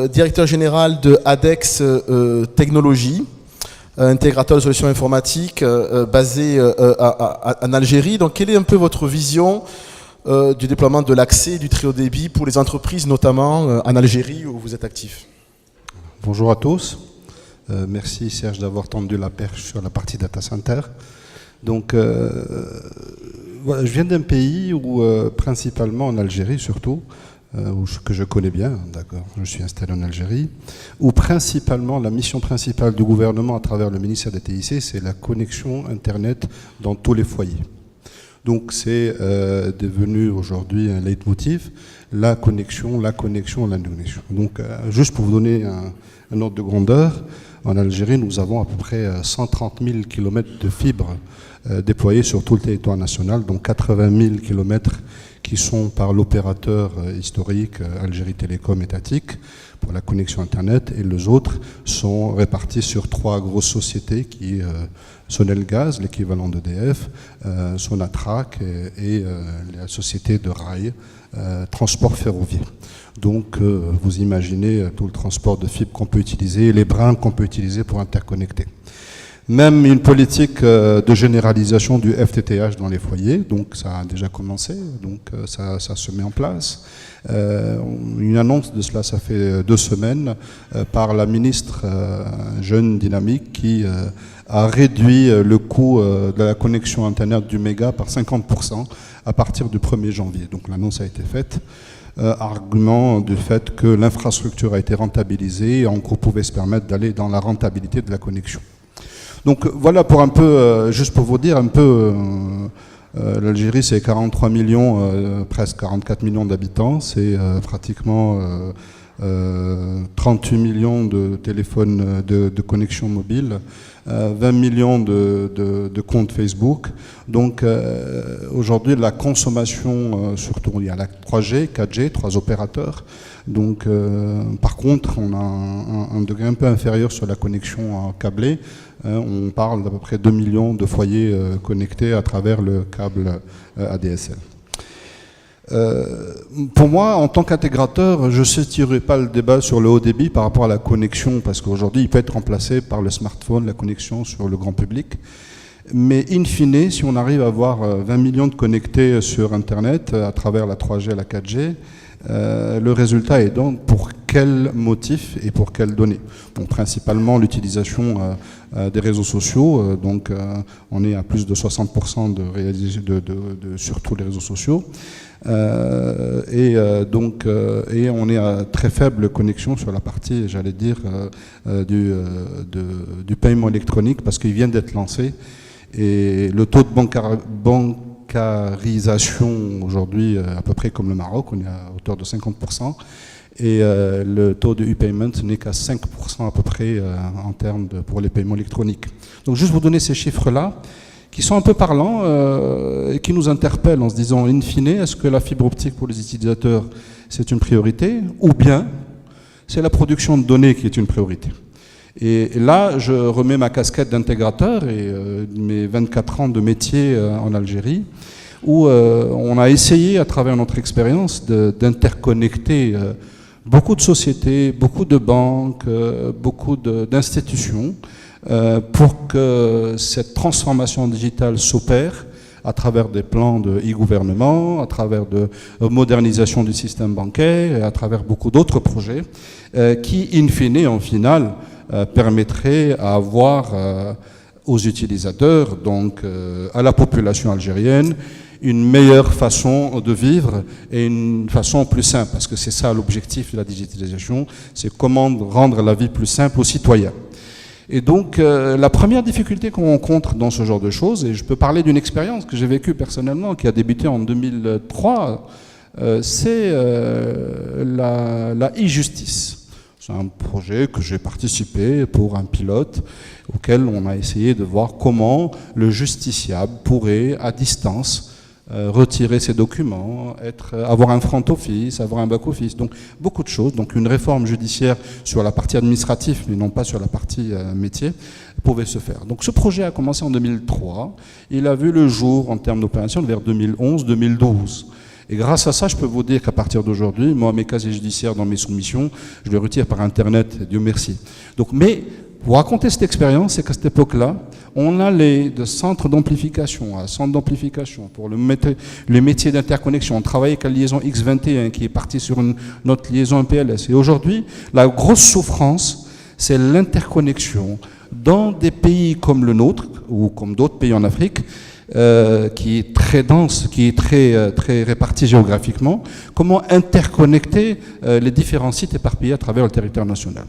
directeur général de ADEX Technologies, intégrateur de solutions informatiques basé en Algérie. Donc quelle est un peu votre vision du déploiement de l'accès et du très haut débit pour les entreprises, notamment en Algérie où vous êtes actif? Bonjour à tous. Merci Serge d'avoir tendu la perche sur la partie data center. Donc, voilà, je viens d'un pays où, principalement en Algérie surtout, que je connais bien, d'accord, je suis installé en Algérie, où principalement, la mission principale du gouvernement à travers le ministère des TIC, c'est la connexion Internet dans tous les foyers. Donc c'est devenu aujourd'hui un leitmotiv, la connexion. Donc juste pour vous donner un ordre de grandeur, en Algérie, nous avons à peu près 130 000 km de fibres déployés sur tout le territoire national, donc 80 000 kilomètres qui sont par l'opérateur historique Algérie Télécom étatique pour la connexion Internet, et les autres sont répartis sur 3 grosses sociétés qui Sonelgaz, l'équivalent d'EDF, Sonatrach et la société de rail, transport ferroviaire. Donc vous imaginez tout le transport de fibres qu'on peut utiliser, les brins qu'on peut utiliser pour interconnecter. Même une politique de généralisation du FTTH dans les foyers, donc ça a déjà commencé, donc ça se met en place. Une annonce de cela, ça fait 2 semaines, par la ministre Jeune Dynamique qui a réduit le coût de la connexion Internet du méga par 50% à partir du 1er janvier. Donc l'annonce a été faite. Argument du fait que l'infrastructure a été rentabilisée et en gros pouvait se permettre d'aller dans la rentabilité de la connexion. Donc voilà pour un peu, juste pour vous dire un peu, l'Algérie c'est 43 millions, presque 44 millions d'habitants, c'est pratiquement 38 millions de téléphones de connexion mobile, 20 millions de comptes Facebook. Donc aujourd'hui la consommation, surtout il y a la 3G, 4G, 3 opérateurs. Donc par contre on a un degré un peu inférieur sur la connexion câblée. On parle d'à peu près 2 millions de foyers connectés à travers le câble ADSL. Pour moi, en tant qu'intégrateur, je ne situerai pas le débat sur le haut débit par rapport à la connexion, parce qu'aujourd'hui, il peut être remplacé par le smartphone, la connexion sur le grand public. Mais in fine, si on arrive à avoir 20 millions de connectés sur Internet à travers la 3G et la 4G, le résultat est donc pour quel motif et pour quelles données. Bon, principalement l'utilisation des réseaux sociaux, donc on est à plus de 60% sur tous les réseaux sociaux, et on est à très faible connexion sur la partie, j'allais dire, du paiement électronique, parce qu'il vient d'être lancé, et le taux de bancarisation aujourd'hui à peu près comme le Maroc, on est à hauteur de 50%, et le taux de e-payment n'est qu'à 5% à peu près en termes pour les paiements électroniques. Donc juste vous donner ces chiffres-là, qui sont un peu parlants et qui nous interpellent en se disant, in fine, est-ce que la fibre optique pour les utilisateurs, c'est une priorité, ou bien c'est la production de données qui est une priorité. Et là, je remets ma casquette d'intégrateur et mes 24 ans de métier en Algérie, où on a essayé, à travers notre expérience, d'interconnecter beaucoup de sociétés, beaucoup de banques, beaucoup d'institutions, pour que cette transformation digitale s'opère à travers des plans de e-gouvernement, à travers de modernisation du système bancaire, et à travers beaucoup d'autres projets, qui, in fine, en finale, permettrait à avoir aux utilisateurs, donc à la population algérienne, une meilleure façon de vivre et une façon plus simple, parce que c'est ça l'objectif de la digitalisation, c'est comment rendre la vie plus simple aux citoyens. Et donc la première difficulté qu'on rencontre dans ce genre de choses, et je peux parler d'une expérience que j'ai vécue personnellement, qui a débuté en 2003, c'est la e-justice. C'est un projet que j'ai participé pour un pilote auquel on a essayé de voir comment le justiciable pourrait, à distance, retirer ses documents, avoir un front office, avoir un back office, donc beaucoup de choses. Donc une réforme judiciaire sur la partie administrative, mais non pas sur la partie métier, pouvait se faire. Donc ce projet a commencé en 2003, il a vu le jour en termes d'opération vers 2011-2012. Et grâce à ça, je peux vous dire qu'à partir d'aujourd'hui, moi, mes casiers judiciaires dans mes soumissions, je les retire par Internet, Dieu merci. Donc, mais pour raconter cette expérience, c'est qu'à cette époque-là, on allait de centre d'amplification à centre d'amplification pour le métier d'interconnexion. On travaillait avec la liaison X21 qui est partie sur notre liaison MPLS. Et aujourd'hui, la grosse souffrance, c'est l'interconnexion dans des pays comme le nôtre, ou comme d'autres pays en Afrique, qui est très dense, qui est très réparti géographiquement, comment interconnecter les différents sites éparpillés à travers le territoire national.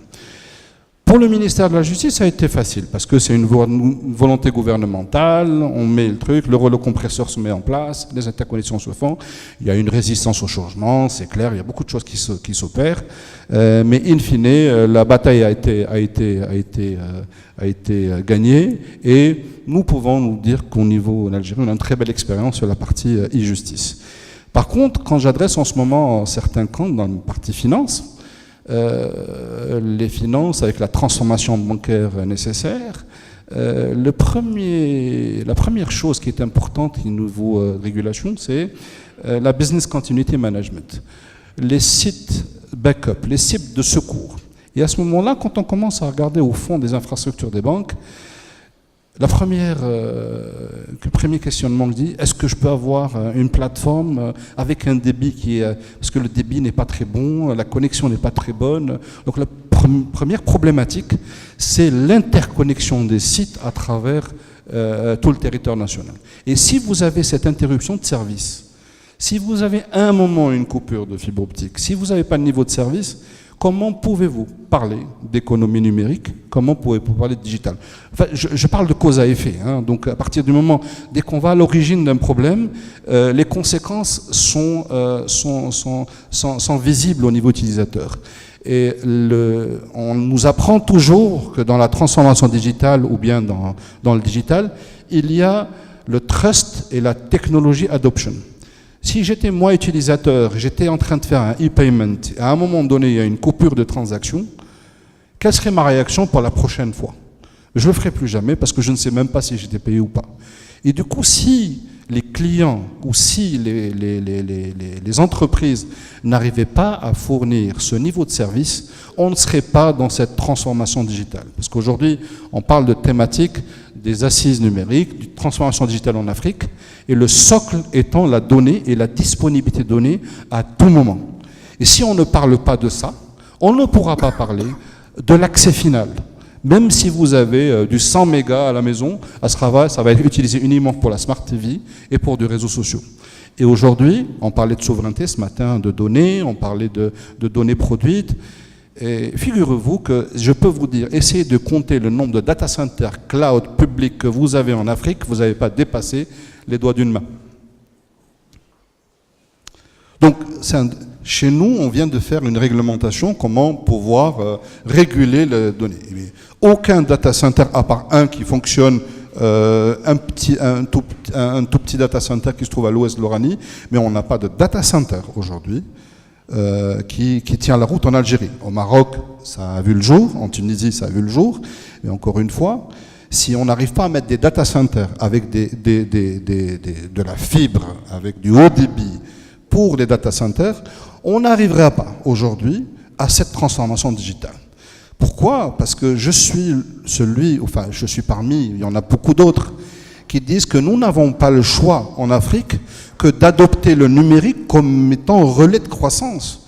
Pour le ministère de la Justice, ça a été facile, parce que c'est une volonté gouvernementale, on met le truc, le rouleau compresseur se met en place, les interconnexions se font, il y a une résistance au changement, c'est clair, il y a beaucoup de choses qui s'opèrent, mais in fine, la bataille a été gagnée, et nous pouvons nous dire qu'au niveau en Algérie, on a une très belle expérience sur la partie e-justice. Par contre, quand j'adresse en ce moment certains camps dans la partie finance, les finances avec la transformation bancaire nécessaire, la première chose qui est importante au niveau régulation, c'est la business continuity management, les sites backup, les sites de secours. Et à ce moment-là, quand on commence à regarder au fond des infrastructures des banques, le premier questionnement que je dis, est-ce que je peux avoir une plateforme avec un débit parce que le débit n'est pas très bon, la connexion n'est pas très bonne. Donc la première problématique, c'est l'interconnexion des sites à travers tout le territoire national. Et si vous avez cette interruption de service, si vous avez à un moment une coupure de fibre optique, si vous n'avez pas de niveau de service, comment pouvez-vous parler d'économie numérique? Comment pouvez-vous parler de digital? Enfin, je parle de cause à effet. Hein. Donc, à partir du moment, dès qu'on va à l'origine d'un problème, les conséquences sont visibles au niveau utilisateur. Et on nous apprend toujours que dans la transformation digitale ou bien dans le digital, il y a le trust et la technology adoption. Si j'étais moi utilisateur, j'étais en train de faire un e-payment, à un moment donné il y a une coupure de transaction, quelle serait ma réaction pour la prochaine fois? Je ne le ferai plus jamais parce que je ne sais même pas si j'étais payé ou pas. Et du coup, si les clients ou si les entreprises n'arrivaient pas à fournir ce niveau de service, on ne serait pas dans cette transformation digitale. Parce qu'aujourd'hui, on parle de thématique des assises numériques, de transformation digitale en Afrique, et le socle étant la donnée et la disponibilité de données à tout moment. Et si on ne parle pas de ça, on ne pourra pas parler de l'accès final. Même si vous avez du 100 mégas à la maison, ça va être utilisé uniquement pour la Smart TV et pour des réseaux sociaux. Et aujourd'hui, on parlait de souveraineté ce matin, de données, on parlait de données produites. Et figurez-vous que je peux vous dire, essayez de compter le nombre de data centers cloud publics que vous avez en Afrique, vous n'avez pas dépassé les doigts d'une main. Donc, chez nous, on vient de faire une réglementation, comment pouvoir réguler les données. Mais aucun data center, à part un qui fonctionne, un tout petit data center qui se trouve à l'ouest de l'Oranie, mais on n'a pas de data center aujourd'hui qui tient la route en Algérie. Au Maroc, ça a vu le jour, en Tunisie, ça a vu le jour, et encore une fois, si on n'arrive pas à mettre des data centers avec de la fibre, avec du haut débit pour les data centers, on n'arrivera pas aujourd'hui à cette transformation digitale. Pourquoi? Parce que je suis parmi, il y en a beaucoup d'autres, qui disent que nous n'avons pas le choix en Afrique que d'adopter le numérique comme étant relais de croissance.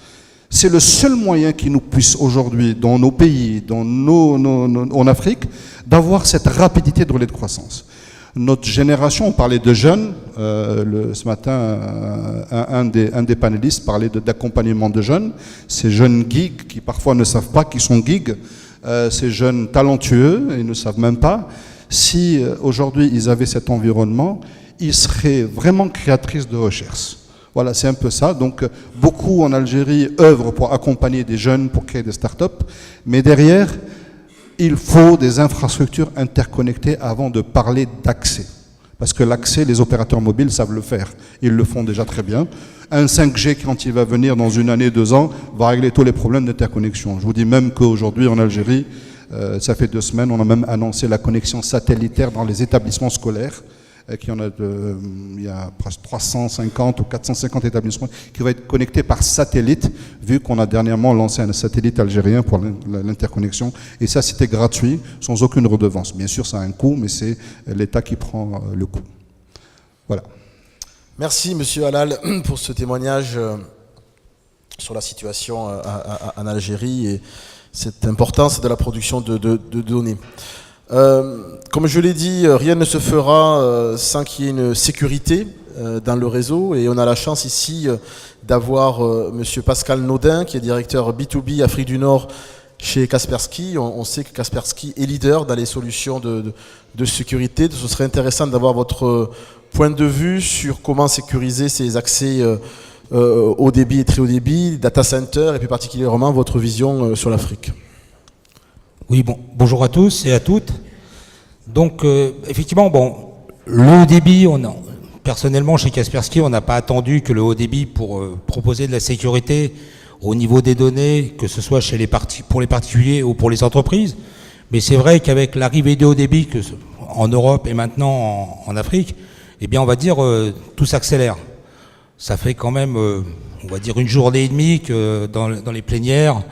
C'est le seul moyen qui nous puisse aujourd'hui, dans nos pays, en Afrique, d'avoir cette rapidité de relais de croissance. Notre génération, on parlait de jeunes, ce matin, un des panélistes parlait d'accompagnement de jeunes, ces jeunes geeks qui parfois ne savent pas qu'ils sont geeks, ces jeunes talentueux, ils ne savent même pas. Si aujourd'hui ils avaient cet environnement, ils seraient vraiment créatrices de recherche. Voilà, c'est un peu ça. Donc, beaucoup en Algérie œuvrent pour accompagner des jeunes, pour créer des startups, mais derrière, il faut des infrastructures interconnectées avant de parler d'accès. Parce que l'accès, les opérateurs mobiles savent le faire. Ils le font déjà très bien. Un 5G, quand il va venir dans une année, 2 ans, va régler tous les problèmes d'interconnexion. Je vous dis même qu'aujourd'hui, en Algérie, ça fait 2 semaines, on a même annoncé la connexion satellitaire dans les établissements scolaires. Il y a presque 350 ou 450 établissements qui vont être connectés par satellite, vu qu'on a dernièrement lancé un satellite algérien pour l'interconnexion. Et ça, c'était gratuit, sans aucune redevance. Bien sûr, ça a un coût, mais c'est l'État qui prend le coût. Voilà. Merci, Monsieur Halal, pour ce témoignage sur la situation en Algérie et cette importance de la production de données. Comme je l'ai dit, rien ne se fera sans qu'il y ait une sécurité dans le réseau, et on a la chance ici d'avoir Monsieur Pascal Naudin, qui est directeur B2B Afrique du Nord chez Kaspersky. On sait que Kaspersky est leader dans les solutions de sécurité. Ce serait intéressant d'avoir votre point de vue sur comment sécuriser ces accès haut débit et très haut débit, data center, et plus particulièrement votre vision sur l'Afrique. Oui, bonjour à tous et à toutes. Donc, effectivement, le haut débit, personnellement, chez Kaspersky, on n'a pas attendu que le haut débit pour proposer de la sécurité au niveau des données, que ce soit pour les particuliers ou pour les entreprises. Mais c'est vrai qu'avec l'arrivée du haut débit en Europe et maintenant en Afrique, eh bien, on va dire, tout s'accélère. Ça fait quand même, on va dire, une journée et demie que dans les plénières,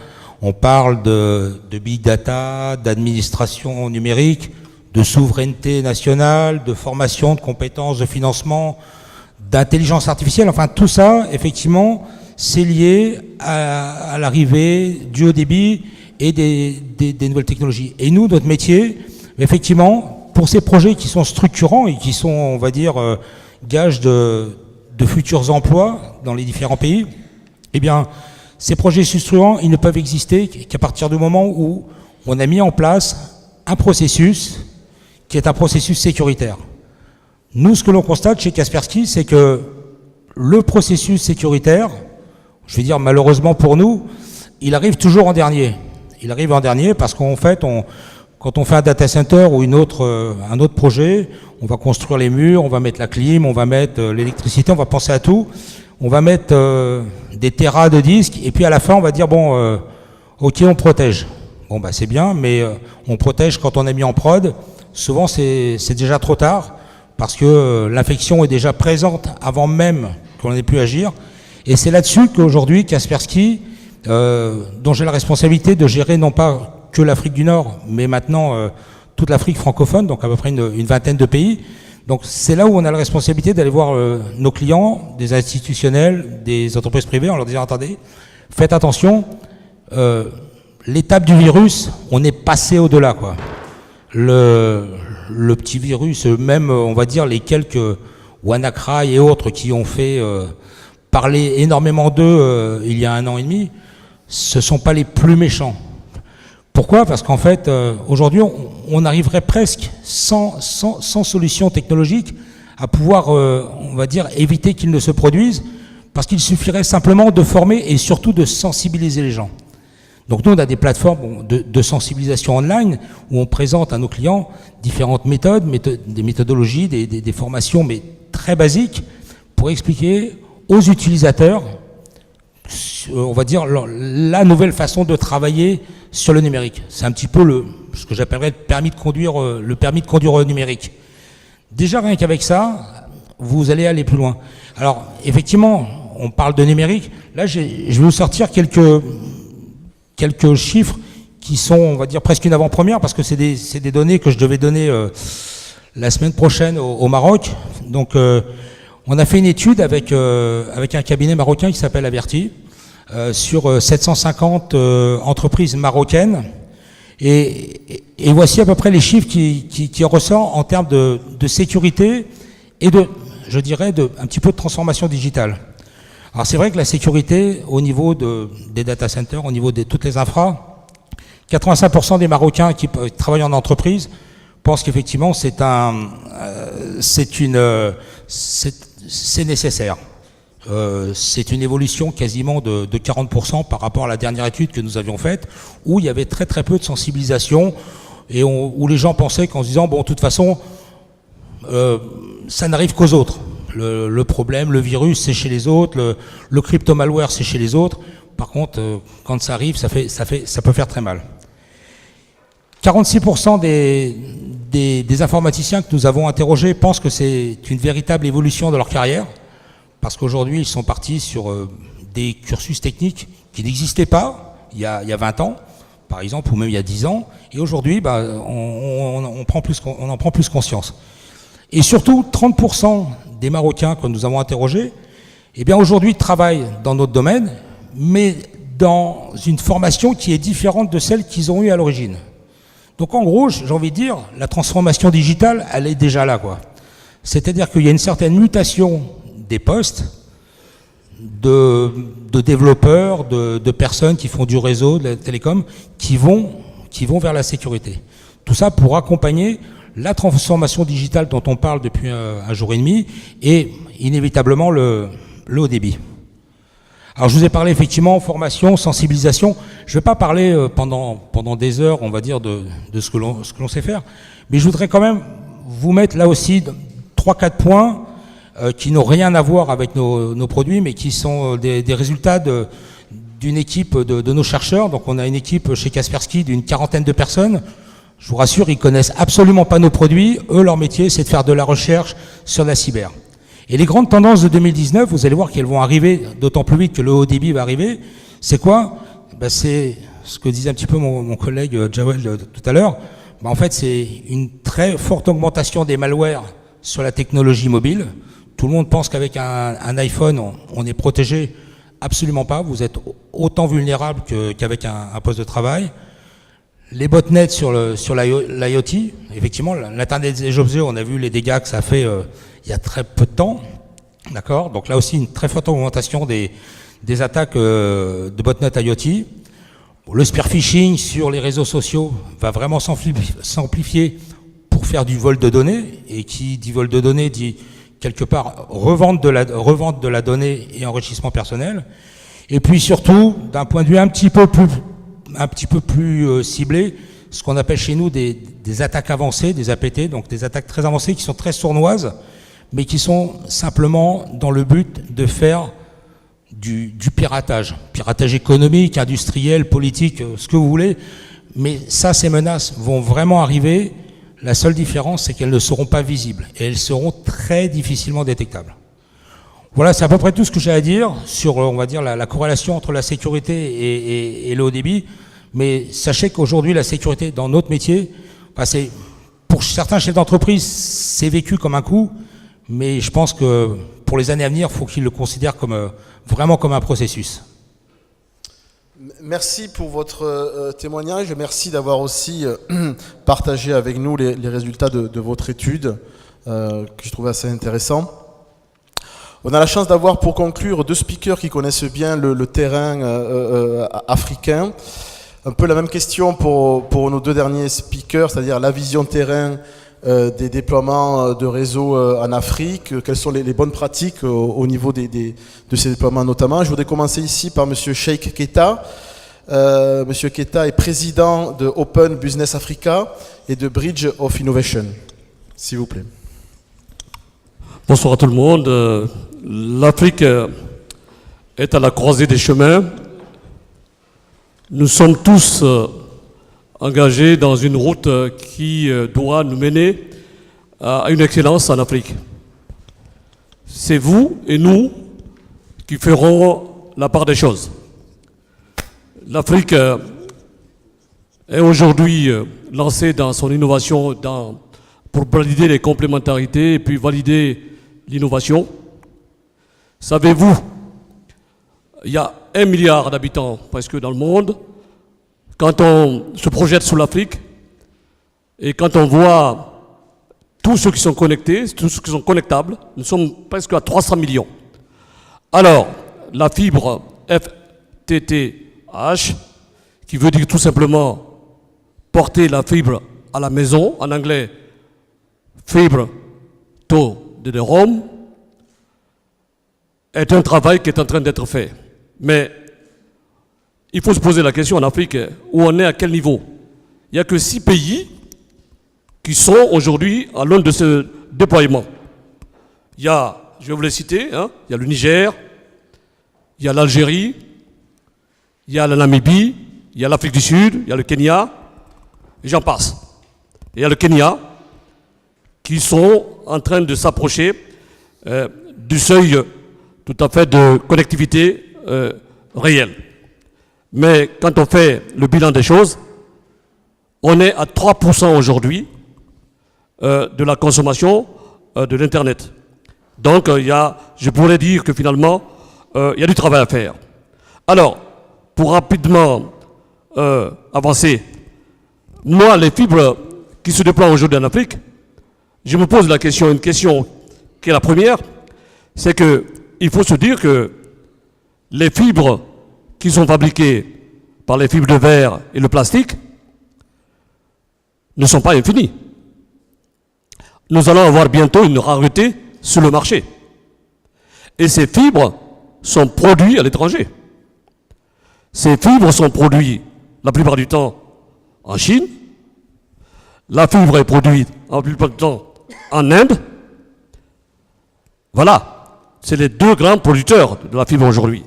on parle de big data, d'administration numérique, de souveraineté nationale, de formation, de compétences, de financement, d'intelligence artificielle. Enfin, tout ça, effectivement, c'est lié à l'arrivée du haut débit et des nouvelles technologies. Et nous, notre métier, effectivement, pour ces projets qui sont structurants et qui sont, on va dire, gages de futurs emplois dans les différents pays, eh bien, ces projets structurants, ils ne peuvent exister qu'à partir du moment où on a mis en place un processus qui est un processus sécuritaire. Nous, ce que l'on constate chez Kaspersky, c'est que le processus sécuritaire, je veux dire malheureusement pour nous, il arrive toujours en dernier. Il arrive en dernier parce qu'en fait, quand on fait un data center ou un autre projet, on va construire les murs, on va mettre la clim, on va mettre l'électricité, on va penser à tout. On va mettre des terras de disques et puis à la fin, on va dire, ok, on protège. C'est bien, mais on protège quand on a mis en prod. Souvent, c'est déjà trop tard parce que l'infection est déjà présente avant même qu'on ait pu agir. Et c'est là-dessus qu'aujourd'hui, Kaspersky, dont j'ai la responsabilité de gérer non pas que l'Afrique du Nord, mais maintenant toute l'Afrique francophone, donc à peu près une vingtaine de pays. Donc c'est là où on a la responsabilité d'aller voir nos clients, des institutionnels, des entreprises privées, en leur disant, attendez, faites attention, l'étape du virus, on est passé au-delà, quoi. Le petit virus, même, on va dire, les quelques WannaCry et autres qui ont fait parler énormément d'eux il y a 1 an et demi, ce ne sont pas les plus méchants. Pourquoi ? Parce qu'en fait, aujourd'hui, on arriverait presque sans solution technologique à pouvoir, on va dire, éviter qu'ils ne se produisent, parce qu'il suffirait simplement de former et surtout de sensibiliser les gens. Donc nous, on a des plateformes de sensibilisation online où on présente à nos clients différentes méthodes, des méthodologies, des formations, mais très basiques, pour expliquer aux utilisateurs, on va dire, la nouvelle façon de travailler sur le numérique. C'est un petit peu ce que j'appellerais le permis de conduire numérique. Déjà, rien qu'avec ça, vous allez aller plus loin. Alors, effectivement, on parle de numérique. Là, je vais vous sortir quelques chiffres qui sont, on va dire, presque une avant-première, parce que c'est des données que je devais donner la semaine prochaine au Maroc. Donc, on a fait une étude avec un cabinet marocain qui s'appelle Averti, sur 750 entreprises marocaines. Et voici à peu près les chiffres qui ressortent en termes de sécurité et je dirais, un petit peu de transformation digitale. Alors c'est vrai que la sécurité, au niveau des data centers, au niveau de toutes les infras, 85% des Marocains qui travaillent en entreprise pensent qu'effectivement c'est nécessaire. C'est une évolution quasiment de 40% par rapport à la dernière étude que nous avions faite, où il y avait très très peu de sensibilisation et où les gens pensaient qu'en se disant, bon, de toute façon, ça n'arrive qu'aux autres. Le problème, le virus, c'est chez les autres, le crypto-malware, c'est chez les autres. Par contre, quand ça arrive, ça peut faire très mal. 46% des informaticiens que nous avons interrogés pensent que c'est une véritable évolution de leur carrière, parce qu'aujourd'hui, ils sont partis sur des cursus techniques qui n'existaient pas il y a 20 ans, par exemple, ou même il y a 10 ans, et aujourd'hui, on en prend plus conscience. Et surtout, 30% des Marocains que nous avons interrogés, eh bien aujourd'hui travaillent dans notre domaine, mais dans une formation qui est différente de celle qu'ils ont eue à l'origine. Donc en gros, j'ai envie de dire, la transformation digitale, elle est déjà là, quoi. C'est-à-dire qu'il y a une certaine mutation des postes, de développeurs, de personnes qui font du réseau, de la télécom, qui vont vers la sécurité. Tout ça pour accompagner la transformation digitale dont on parle depuis un jour et demi et inévitablement le haut débit. Alors je vous ai parlé effectivement formation, sensibilisation. Je ne vais pas parler pendant des heures, on va dire, de ce que l'on sait faire, mais je voudrais quand même vous mettre là aussi 3-4 points qui n'ont rien à voir avec nos produits, mais qui sont des résultats d'une équipe de nos chercheurs. Donc on a une équipe chez Kaspersky d'une 40aine de personnes. Je vous rassure, ils connaissent absolument pas nos produits. Eux, leur métier, c'est de faire de la recherche sur la cyber. Et les grandes tendances de 2019, vous allez voir qu'elles vont arriver d'autant plus vite que le haut débit va arriver. C'est quoi? C'est ce que disait un petit peu mon collègue Jawel tout à l'heure. En fait, c'est une très forte augmentation des malwares sur la technologie mobile. Tout le monde pense qu'avec un iPhone, on est protégé. Absolument pas. Vous êtes autant vulnérable qu'avec un poste de travail. Les botnets sur l'IoT, effectivement, l'Internet des objets, on a vu les dégâts que ça a fait il y a très peu de temps. D'accord? Donc là aussi, une très forte augmentation des attaques de botnets IoT. Le spear phishing sur les réseaux sociaux va vraiment s'amplifier pour faire du vol de données. Et qui dit vol de données dit quelque part revente de la donnée et enrichissement personnel. Et puis surtout, d'un point de vue un petit peu plus ciblé, ce qu'on appelle chez nous des attaques avancées, des APT, donc des attaques très avancées qui sont très sournoises, mais qui sont simplement dans le but de faire du piratage économique, industriel, politique, ce que vous voulez. Mais ça, ces menaces vont vraiment arriver. La seule différence, c'est qu'elles ne seront pas visibles et elles seront très difficilement détectables. Voilà, c'est à peu près tout ce que j'ai à dire sur, on va dire, la corrélation entre la sécurité et le haut débit. Mais sachez qu'aujourd'hui, la sécurité dans notre métier, c'est, pour certains chefs d'entreprise, c'est vécu comme un coup, mais je pense que pour les années à venir, il faut qu'ils le considèrent vraiment comme un processus. Merci pour votre témoignage. Merci d'avoir aussi partagé avec nous les résultats de votre étude, que je trouvais assez intéressant. On a la chance d'avoir pour conclure 2 speakers qui connaissent bien le terrain africain. Un peu la même question pour nos 2 derniers speakers, c'est-à-dire la vision terrain des déploiements de réseaux en Afrique, quelles sont les bonnes pratiques au niveau de ces déploiements notamment. Je voudrais commencer ici par Monsieur Cheikh Keita. Monsieur Keita est président de Open Business Africa et de Bridge of Innovation. S'il vous plaît. Bonsoir à tout le monde. L'Afrique est à la croisée des chemins. Nous sommes tous engagés dans une route qui doit nous mener à une excellence en Afrique. C'est vous et nous qui ferons la part des choses. L'Afrique est aujourd'hui lancée dans son innovation pour valider les complémentarités et puis valider l'innovation. Savez-vous, il y a 1 milliard d'habitants presque dans le monde. Quand on se projette sur l'Afrique et quand on voit tous ceux qui sont connectés, tous ceux qui sont connectables, nous sommes presque à 300 millions. Alors, la fibre FTTH, qui veut dire tout simplement porter la fibre à la maison, en anglais, fibre to the home, est un travail qui est en train d'être fait. Mais il faut se poser la question en Afrique, où on est à quel niveau? Il n'y a que 6 pays qui sont aujourd'hui à l'aune de ce déploiement. Il y a, je vais vous les citer, il y a le Niger, il y a l'Algérie, il y a la Namibie, il y a l'Afrique du Sud, il y a le Kenya, et j'en passe. Il y a le Kenya, qui sont en train de s'approcher du seuil tout à fait de connectivité réelle. Mais quand on fait le bilan des choses, on est à 3% aujourd'hui de la consommation de l'Internet. Donc je pourrais dire que finalement, il y a du travail à faire. Alors, pour rapidement avancer, moi, les fibres qui se déploient aujourd'hui en Afrique, je me pose une question qui est la première, c'est qu'il faut se dire que les fibres qui sont fabriquées par les fibres de verre et le plastique ne sont pas infinies. Nous allons avoir bientôt une rareté sur le marché. Et ces fibres sont produites à l'étranger. Ces fibres sont produites la plupart du temps en Chine. La fibre est produite la plupart du temps en Inde. Voilà, c'est les deux grands producteurs de la fibre aujourd'hui.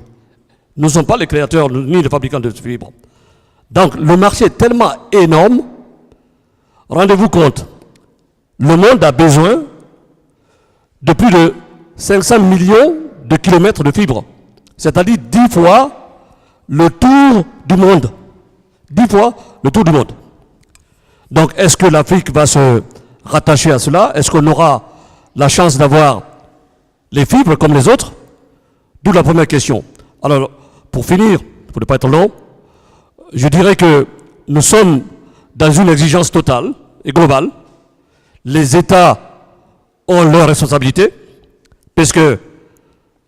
Nous ne sommes pas les créateurs ni les fabricants de fibres. Donc le marché est tellement énorme. Rendez-vous compte, le monde a besoin de plus de 500 millions de kilomètres de fibres. C'est-à-dire 10 fois le tour du monde. 10 fois le tour du monde. Donc est-ce que l'Afrique va se rattacher à cela? Est-ce qu'on aura la chance d'avoir les fibres comme les autres? D'où la première question. Alors, pour finir, pour ne pas être long, je dirais que nous sommes dans une exigence totale et globale. Les États ont leurs responsabilités, parce que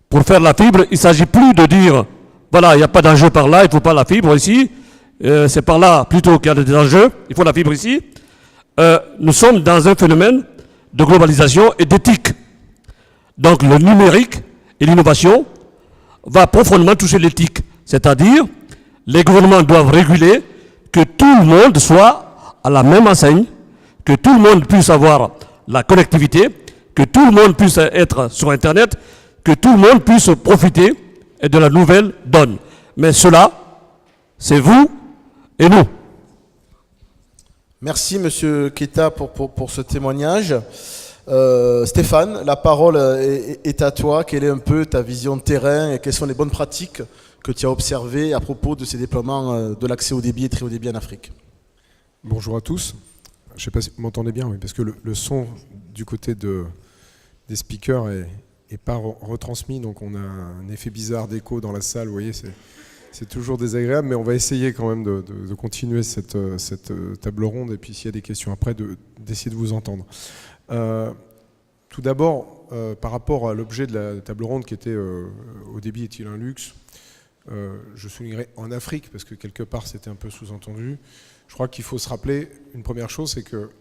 pour faire la fibre, il ne s'agit plus de dire, voilà, il n'y a pas d'enjeu par là, il ne faut pas la fibre ici, c'est par là plutôt qu'il y a des enjeux, il faut la fibre ici. Nous sommes dans un phénomène de globalisation et d'éthique. Donc le numérique et l'innovation va profondément toucher l'éthique. C'est-à-dire, les gouvernements doivent réguler que tout le monde soit à la même enseigne, que tout le monde puisse avoir la connectivité, que tout le monde puisse être sur Internet, que tout le monde puisse profiter de la nouvelle donne. Mais cela, c'est vous et nous. Merci Monsieur Keita pour ce témoignage. Stéphane, la parole est à toi. Quelle est un peu ta vision de terrain et quelles sont les bonnes pratiques que tu as observées à propos de ces déploiements de l'accès au débit et très haut débit en Afrique? Bonjour à tous. Je ne sais pas si vous m'entendez bien, oui, parce que le son du côté des speakers est pas retransmis, donc on a un effet bizarre d'écho dans la salle, vous voyez, c'est toujours désagréable, mais on va essayer quand même de continuer cette table ronde, et puis s'il y a des questions après, d'essayer de vous entendre. Tout d'abord, par rapport à l'objet de la table ronde qui était au débit est-il un luxe, je soulignerai en Afrique, parce que quelque part c'était un peu sous-entendu. Je crois qu'il faut se rappeler une première chose, c'est que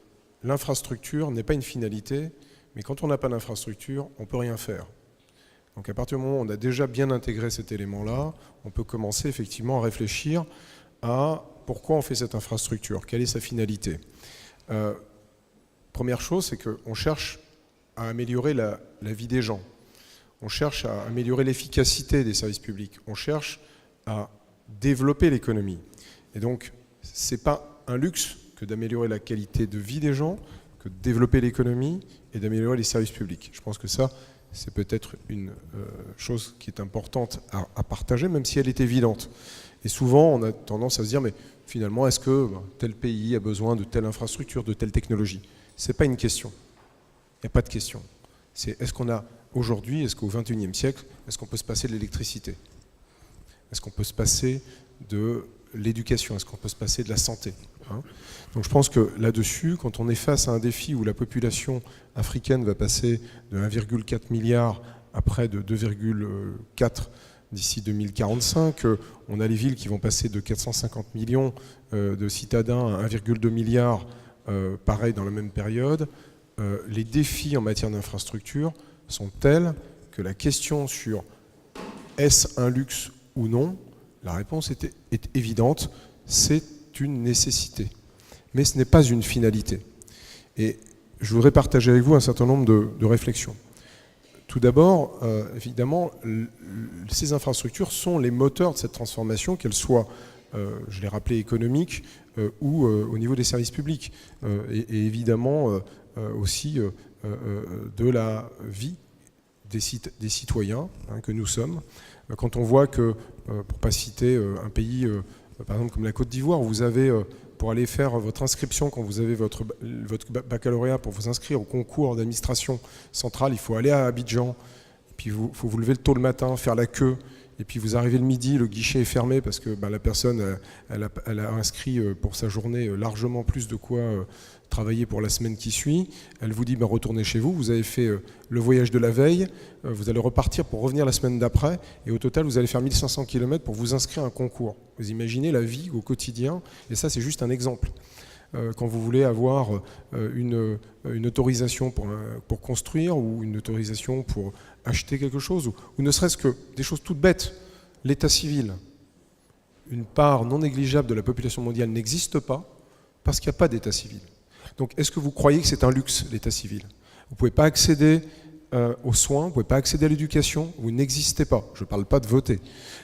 l'infrastructure n'est pas une finalité, mais quand on n'a pas d'infrastructure, on ne peut rien faire. Donc à partir du moment où on a déjà bien intégré cet élément-là, on peut commencer effectivement à réfléchir à pourquoi on fait cette infrastructure, quelle est sa finalité. Première chose, c'est qu'on cherche à améliorer la vie des gens. On cherche à améliorer l'efficacité des services publics. On cherche à développer l'économie. Et donc, ce n'est pas un luxe que d'améliorer la qualité de vie des gens, que de développer l'économie et d'améliorer les services publics. Je pense que ça, c'est peut-être une chose qui est importante à partager, même si elle est évidente. Et souvent, on a tendance à se dire, mais finalement, est-ce que tel pays a besoin de telle infrastructure, de telle technologie? Ce n'est pas une question. Il n'y a pas de question. C'est est-ce qu'on a aujourd'hui, est-ce qu'au XXIe siècle, est-ce qu'on peut se passer de l'électricité? Est-ce qu'on peut se passer de l'éducation? Est-ce qu'on peut se passer de la santé? Donc je pense que là-dessus, quand on est face à un défi où la population africaine va passer de 1,4 milliard à près de 2,4 d'ici 2045, on a les villes qui vont passer de 450 millions de citadins à 1,2 milliard, pareil dans la même période. Les défis en matière d'infrastructure sont tels que la question sur est-ce un luxe ou non, la réponse est évidente, c'est une nécessité. Mais ce n'est pas une finalité. Et je voudrais partager avec vous un certain nombre de réflexions. Tout d'abord, évidemment, ces infrastructures sont les moteurs de cette transformation, qu'elles soient, je l'ai rappelé, économiques ou au niveau des services publics. Et évidemment aussi de la vie des citoyens que nous sommes. Quand on voit que, pour ne pas citer un pays, par exemple comme la Côte d'Ivoire, où vous avez, pour aller faire votre inscription, quand vous avez votre baccalauréat, pour vous inscrire au concours d'administration centrale, il faut aller à Abidjan, et puis il faut vous lever tôt le matin, faire la queue, et puis vous arrivez le midi, le guichet est fermé parce que la personne elle a inscrit pour sa journée largement plus de quoi travailler pour la semaine qui suit, elle vous dit retournez chez vous, vous avez fait le voyage de la veille, vous allez repartir pour revenir la semaine d'après, et au total vous allez faire 1500 km pour vous inscrire à un concours. Vous imaginez la vie au quotidien, et ça c'est juste un exemple. Quand vous voulez avoir une autorisation pour construire, ou une autorisation pour acheter quelque chose, ou ne serait-ce que des choses toutes bêtes, l'état civil, une part non négligeable de la population mondiale n'existe pas parce qu'il n'y a pas d'état civil. Donc est-ce que vous croyez que c'est un luxe, l'état civil? Vous ne pouvez pas accéder aux soins, vous ne pouvez pas accéder à l'éducation, vous n'existez pas. Je ne parle pas de voter.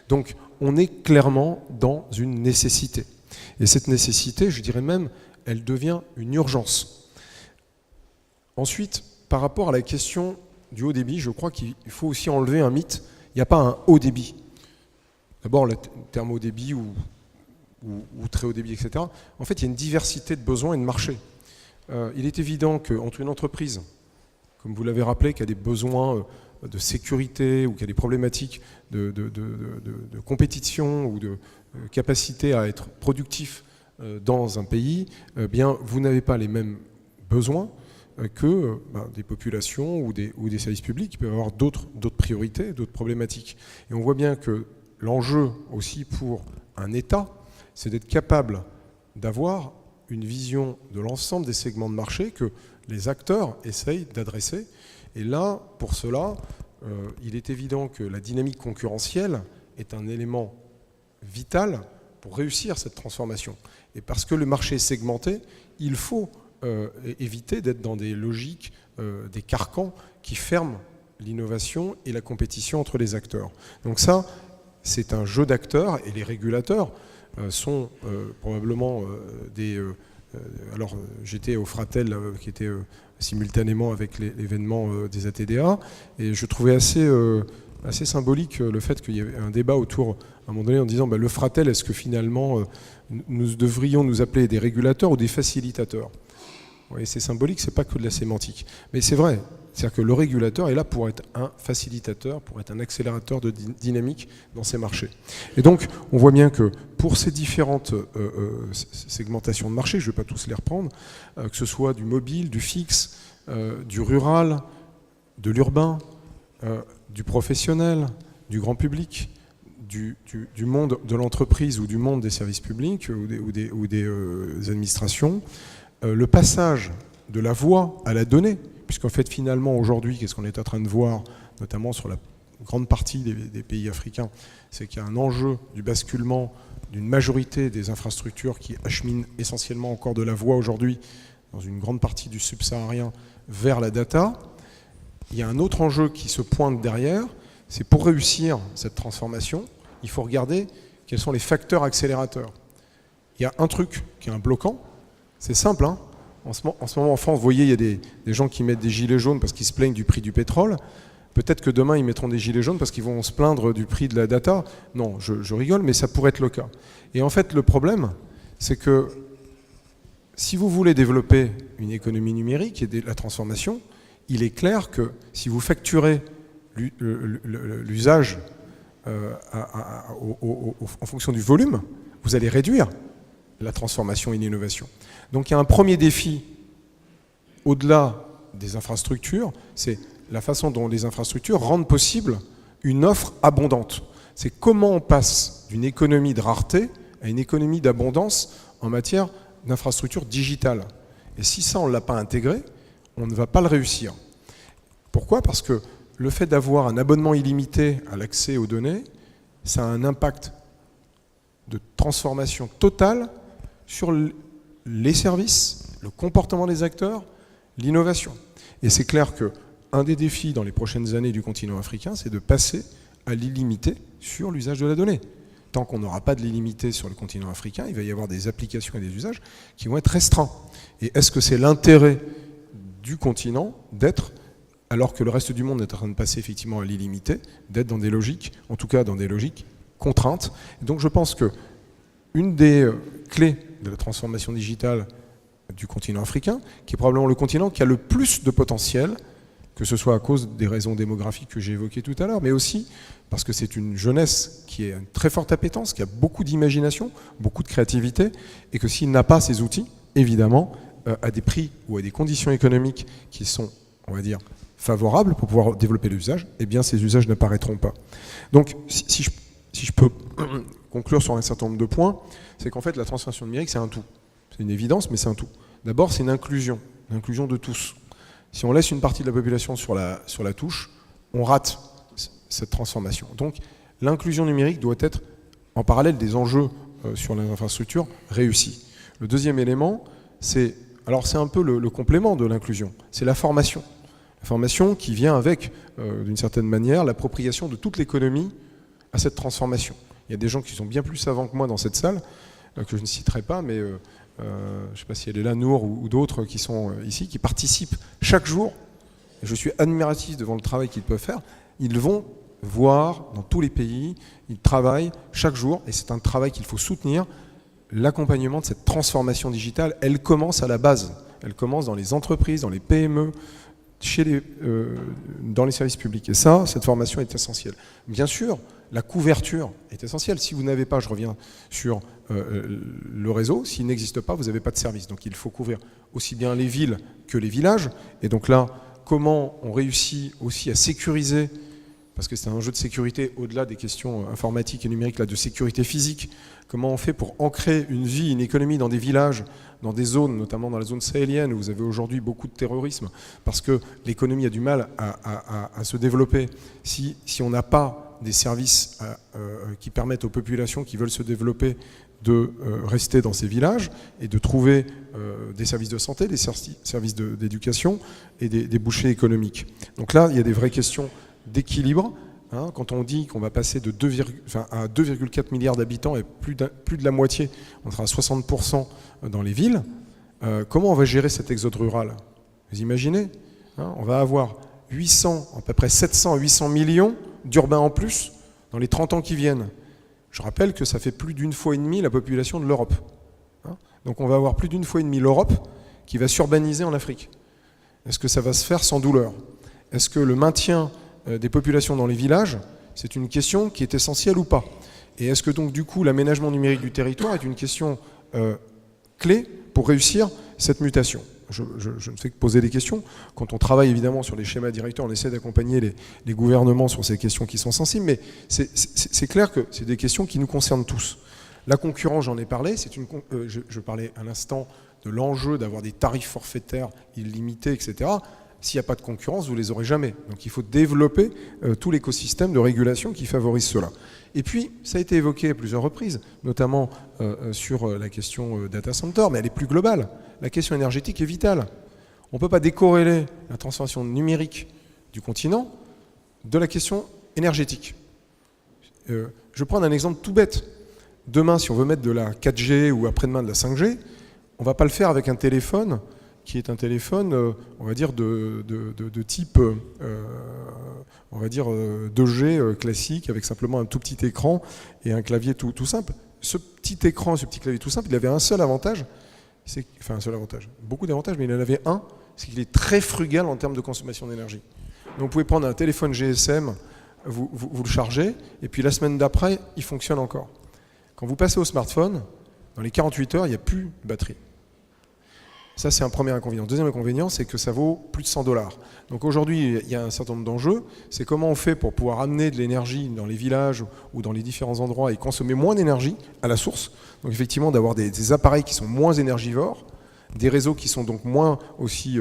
Donc on est clairement dans une nécessité. Et cette nécessité, je dirais même, elle devient une urgence. Ensuite, par rapport à la question du haut débit, je crois qu'il faut aussi enlever un mythe. Il n'y a pas un haut débit. D'abord, le terme haut débit ou très haut débit, etc. En fait, il y a une diversité de besoins et de marchés. Il est évident qu'entre une entreprise, comme vous l'avez rappelé, qui a des besoins de sécurité ou qui a des problématiques de compétition ou de capacité à être productif dans un pays, bien, vous n'avez pas les mêmes besoins que des populations ou des services publics qui peuvent avoir d'autres priorités, d'autres problématiques. Et on voit bien que l'enjeu aussi pour un État, c'est d'être capable d'avoir une vision de l'ensemble des segments de marché que les acteurs essayent d'adresser. Et là, pour cela, il est évident que la dynamique concurrentielle est un élément vital pour réussir cette transformation. Et parce que le marché est segmenté, il faut éviter d'être dans des logiques, des carcans qui ferment l'innovation et la compétition entre les acteurs. Donc ça, c'est un jeu d'acteurs, et les régulateurs sont probablement des... alors j'étais au Fratel qui était simultanément avec l'événement des ATDA, et je trouvais assez symbolique le fait qu'il y avait un débat autour, à un moment donné, en disant le Fratel, est-ce que finalement nous devrions nous appeler des régulateurs ou des facilitateurs? Oui, c'est symbolique, c'est pas que de la sémantique. Mais c'est vrai, c'est-à-dire que le régulateur est là pour être un facilitateur, pour être un accélérateur de dynamique dans ces marchés. Et donc, on voit bien que pour ces différentes segmentations de marché, je ne vais pas tous les reprendre, que ce soit du mobile, du fixe, du rural, de l'urbain, du professionnel, du grand public, du monde de l'entreprise ou du monde des services publics ou des administrations, le passage de la voix à la donnée, puisqu'en fait finalement aujourd'hui, qu'est-ce qu'on est en train de voir, notamment sur la grande partie des pays africains, c'est qu'il y a un enjeu du basculement d'une majorité des infrastructures qui acheminent essentiellement encore de la voix aujourd'hui, dans une grande partie du subsaharien, vers la data. Il y a un autre enjeu qui se pointe derrière, c'est pour réussir cette transformation, il faut regarder quels sont les facteurs accélérateurs. Il y a un truc qui est un bloquant, c'est simple, hein. En ce moment en France, vous voyez, il y a des gens qui mettent des gilets jaunes parce qu'ils se plaignent du prix du pétrole. Peut-être que demain, ils mettront des gilets jaunes parce qu'ils vont se plaindre du prix de la data. Non, je rigole, mais ça pourrait être le cas. Et en fait, le problème, c'est que si vous voulez développer une économie numérique et la transformation, il est clair que si vous facturez l'usage en fonction du volume, vous allez réduire la transformation et l'innovation. Donc il y a un premier défi au-delà des infrastructures, c'est la façon dont les infrastructures rendent possible une offre abondante. C'est comment on passe d'une économie de rareté à une économie d'abondance en matière d'infrastructures digitales. Et si ça, on ne l'a pas intégré, on ne va pas le réussir. Pourquoi? Parce que le fait d'avoir un abonnement illimité à l'accès aux données, ça a un impact de transformation totale sur les services, le comportement des acteurs, l'innovation. Et c'est clair qu'un des défis dans les prochaines années du continent africain, c'est de passer à l'illimité sur l'usage de la donnée. Tant qu'on n'aura pas de l'illimité sur le continent africain, il va y avoir des applications et des usages qui vont être restreints. Et est-ce que c'est l'intérêt du continent d'être, alors que le reste du monde est en train de passer effectivement à l'illimité, d'être dans des logiques, en tout cas dans des logiques contraintes. Et donc je pense que une des clés de la transformation digitale du continent africain, qui est probablement le continent qui a le plus de potentiel, que ce soit à cause des raisons démographiques que j'ai évoquées tout à l'heure, mais aussi parce que c'est une jeunesse qui a une très forte appétence, qui a beaucoup d'imagination, beaucoup de créativité, et que s'il n'a pas ces outils, évidemment, à des prix ou à des conditions économiques qui sont, on va dire, favorables pour pouvoir développer l'usage, eh bien ces usages n'apparaîtront pas. Donc, si je peux conclure sur un certain nombre de points, c'est qu'en fait, la transformation numérique, c'est un tout. C'est une évidence, mais c'est un tout. D'abord, c'est une inclusion de tous. Si on laisse une partie de la population sur la touche, on rate cette transformation. Donc, l'inclusion numérique doit être, en parallèle des enjeux sur les infrastructures, réussis. Le deuxième élément, c'est un peu le complément de l'inclusion, c'est la formation. La formation qui vient avec, d'une certaine manière, l'appropriation de toute l'économie à cette transformation. Il y a des gens qui sont bien plus savants que moi dans cette salle, que je ne citerai pas, mais je ne sais pas si elle est là, Nour, ou d'autres qui sont ici, qui participent chaque jour. Je suis admiratif devant le travail qu'ils peuvent faire. Ils vont voir dans tous les pays, ils travaillent chaque jour, et c'est un travail qu'il faut soutenir. L'accompagnement de cette transformation digitale, elle commence à la base. Elle commence dans les entreprises, dans les PME, dans les services publics. Et ça, cette formation est essentielle. Bien sûr, la couverture est essentielle. Si vous n'avez pas, je reviens sur le réseau, s'il n'existe pas, vous n'avez pas de service. Donc il faut couvrir aussi bien les villes que les villages. Et donc là, comment on réussit aussi à sécuriser, parce que c'est un enjeu de sécurité au-delà des questions informatiques et numériques, là, de sécurité physique, comment on fait pour ancrer une vie, une économie dans des villages, dans des zones, notamment dans la zone sahélienne, où vous avez aujourd'hui beaucoup de terrorisme, parce que l'économie a du mal à se développer. Si on n'a pas des services qui permettent aux populations qui veulent se développer de rester dans ces villages et de trouver des services de santé, des services d'éducation et des débouchés économiques. Donc là, il y a des vraies questions d'équilibre. Quand on dit qu'on va passer à 2,4 milliards d'habitants et plus de la moitié, on sera à 60% dans les villes, comment on va gérer cet exode rural? Vous imaginez? On va avoir à peu près 700 à 800 millions d'urbains en plus dans les 30 ans qui viennent. Je rappelle que ça fait plus d'une fois et demie la population de l'Europe. Donc on va avoir plus d'une fois et demie l'Europe qui va s'urbaniser en Afrique. Est-ce que ça va se faire sans douleur? Est-ce que le maintien des populations dans les villages, c'est une question qui est essentielle ou pas? Et est-ce que donc du coup l'aménagement numérique du territoire est une question clé pour réussir cette mutation? Je ne fais que poser des questions. Quand on travaille évidemment sur les schémas directeurs, on essaie d'accompagner les gouvernements sur ces questions qui sont sensibles, mais c'est clair que c'est des questions qui nous concernent tous. La concurrence, j'en ai parlé, je parlais à l'instant de l'enjeu d'avoir des tarifs forfaitaires illimités, etc. S'il n'y a pas de concurrence, vous ne les aurez jamais. Donc il faut développer tout l'écosystème de régulation qui favorise cela. Et puis, ça a été évoqué à plusieurs reprises, notamment sur la question data center, mais elle est plus globale. La question énergétique est vitale. On ne peut pas décorréler la transformation numérique du continent de la question énergétique. Je vais prendre un exemple tout bête. Demain, si on veut mettre de la 4G ou après-demain de la 5G, on ne va pas le faire avec un téléphone qui est un téléphone, on va dire, de type, on va dire, 2G classique, avec simplement un tout petit écran et un clavier tout simple. Ce petit écran, ce petit clavier tout simple, il avait un seul avantage, beaucoup d'avantages, mais il en avait un, c'est qu'il est très frugal en termes de consommation d'énergie. Donc vous pouvez prendre un téléphone GSM, vous le chargez, et puis la semaine d'après, il fonctionne encore. Quand vous passez au smartphone, dans les 48 heures, il n'y a plus de batterie. Ça, c'est un premier inconvénient. Deuxième inconvénient, c'est que ça vaut plus de $100. Donc aujourd'hui, il y a un certain nombre d'enjeux. C'est comment on fait pour pouvoir amener de l'énergie dans les villages ou dans les différents endroits et consommer moins d'énergie à la source. Donc effectivement, d'avoir des appareils qui sont moins énergivores, des réseaux qui sont donc moins aussi,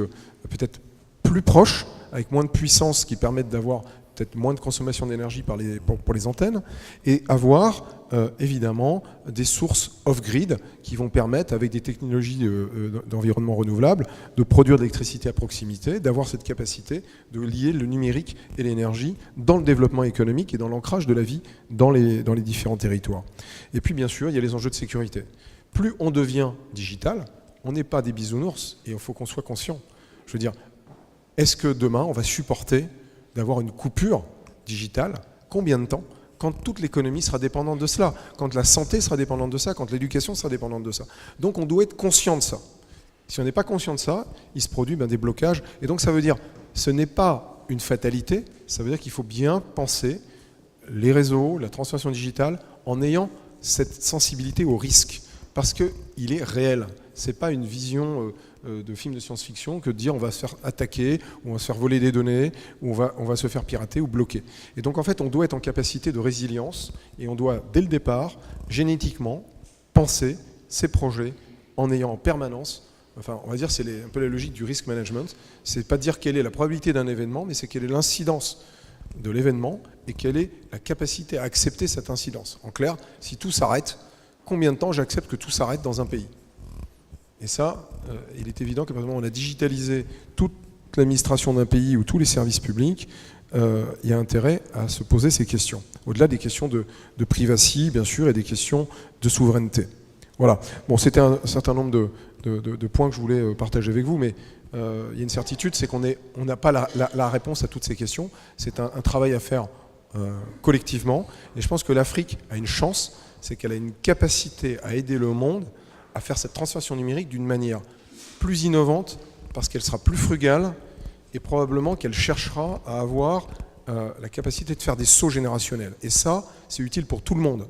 peut-être plus proches, avec moins de puissance, qui permettent d'avoir peut-être moins de consommation d'énergie pour les antennes, et avoir évidemment des sources off-grid qui vont permettre, avec des technologies d'environnement renouvelable, de produire de l'électricité à proximité, d'avoir cette capacité de lier le numérique et l'énergie dans le développement économique et dans l'ancrage de la vie dans les différents territoires. Et puis bien sûr, il y a les enjeux de sécurité. Plus on devient digital, on n'est pas des bisounours, et il faut qu'on soit conscient. Je veux dire, est-ce que demain on va supporter d'avoir une coupure digitale? Combien de temps? Quand toute l'économie sera dépendante de cela, quand la santé sera dépendante de ça, quand l'éducation sera dépendante de ça. Donc on doit être conscient de ça. Si on n'est pas conscient de ça, il se produit des blocages. Et donc ça veut dire ce n'est pas une fatalité, ça veut dire qu'il faut bien penser les réseaux, la transformation digitale, en ayant cette sensibilité au risque, parce qu'il est réel. Ce n'est pas une vision de film de science-fiction que de dire on va se faire attaquer, ou on va se faire voler des données, ou on va se faire pirater ou bloquer. Et donc en fait, on doit être en capacité de résilience, et on doit, dès le départ, génétiquement, penser ces projets en ayant en permanence, enfin on va dire c'est un peu la logique du risk management, c'est pas dire quelle est la probabilité d'un événement, mais c'est quelle est l'incidence de l'événement et quelle est la capacité à accepter cette incidence. En clair, si tout s'arrête, combien de temps j'accepte que tout s'arrête dans un pays? Et ça, il est évident qu'à partir du moment où on a digitalisé toute l'administration d'un pays ou tous les services publics, il y a intérêt à se poser ces questions. Au-delà des questions de privacy, bien sûr, et des questions de souveraineté. Voilà. Bon, c'était un certain nombre de points que je voulais partager avec vous, mais il y a une certitude, c'est qu'on n'a pas la réponse à toutes ces questions. C'est un travail à faire collectivement. Et je pense que l'Afrique a une chance, c'est qu'elle a une capacité à aider le monde à faire cette transformation numérique d'une manière plus innovante, parce qu'elle sera plus frugale et probablement qu'elle cherchera à avoir la capacité de faire des sauts générationnels. Et ça, c'est utile pour tout le monde.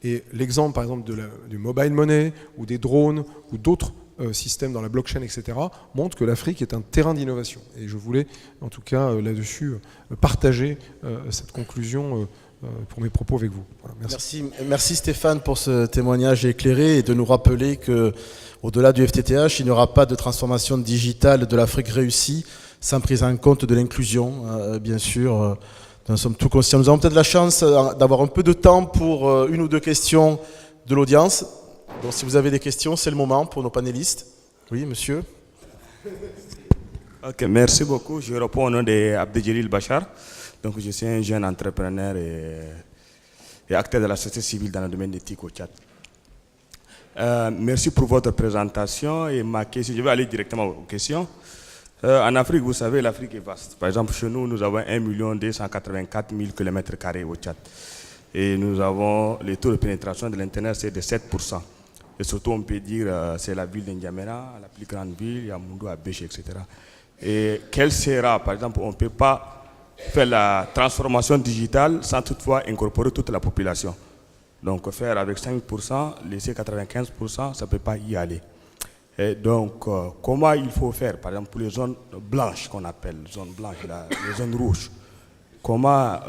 Et l'exemple, par exemple, du mobile money ou des drones ou d'autres systèmes dans la blockchain, etc., montre que l'Afrique est un terrain d'innovation. Et je voulais, en tout cas, là-dessus, partager cette conclusion pour mes propos avec vous. Voilà, merci Stéphane pour ce témoignage éclairé et de nous rappeler que, au-delà du FTTH, il n'y aura pas de transformation digitale de l'Afrique réussie sans prise en compte de l'inclusion, bien sûr. Nous sommes tous conscients. Nous avons peut-être la chance d'avoir un peu de temps pour une ou deux questions de l'audience. Donc si vous avez des questions, c'est le moment pour nos panélistes. Oui, monsieur. Ok, merci beaucoup. Je réponds au nom d'Abdeljelil Bachar. Donc je suis un jeune entrepreneur et acteur de la société civile dans le domaine d'éthique au Tchad. Merci pour votre présentation et ma question. Je vais aller directement aux questions. En Afrique, vous savez, l'Afrique est vaste. Par exemple, chez nous, nous avons 1 284 000 km² au Tchad. Et nous avons le taux de pénétration de l'Internet, c'est de 7%. Et surtout, on peut dire c'est la ville d'Ndiamena, la plus grande ville, Yamoundou, Abéché, etc. Et quel sera, par exemple, on ne peut pas faire la transformation digitale sans toutefois incorporer toute la population. Donc faire avec 5%, laisser 95%, ça ne peut pas y aller. Et donc, comment il faut faire, par exemple, pour les zones blanches qu'on appelle, zones blanches, les zones rouges, comment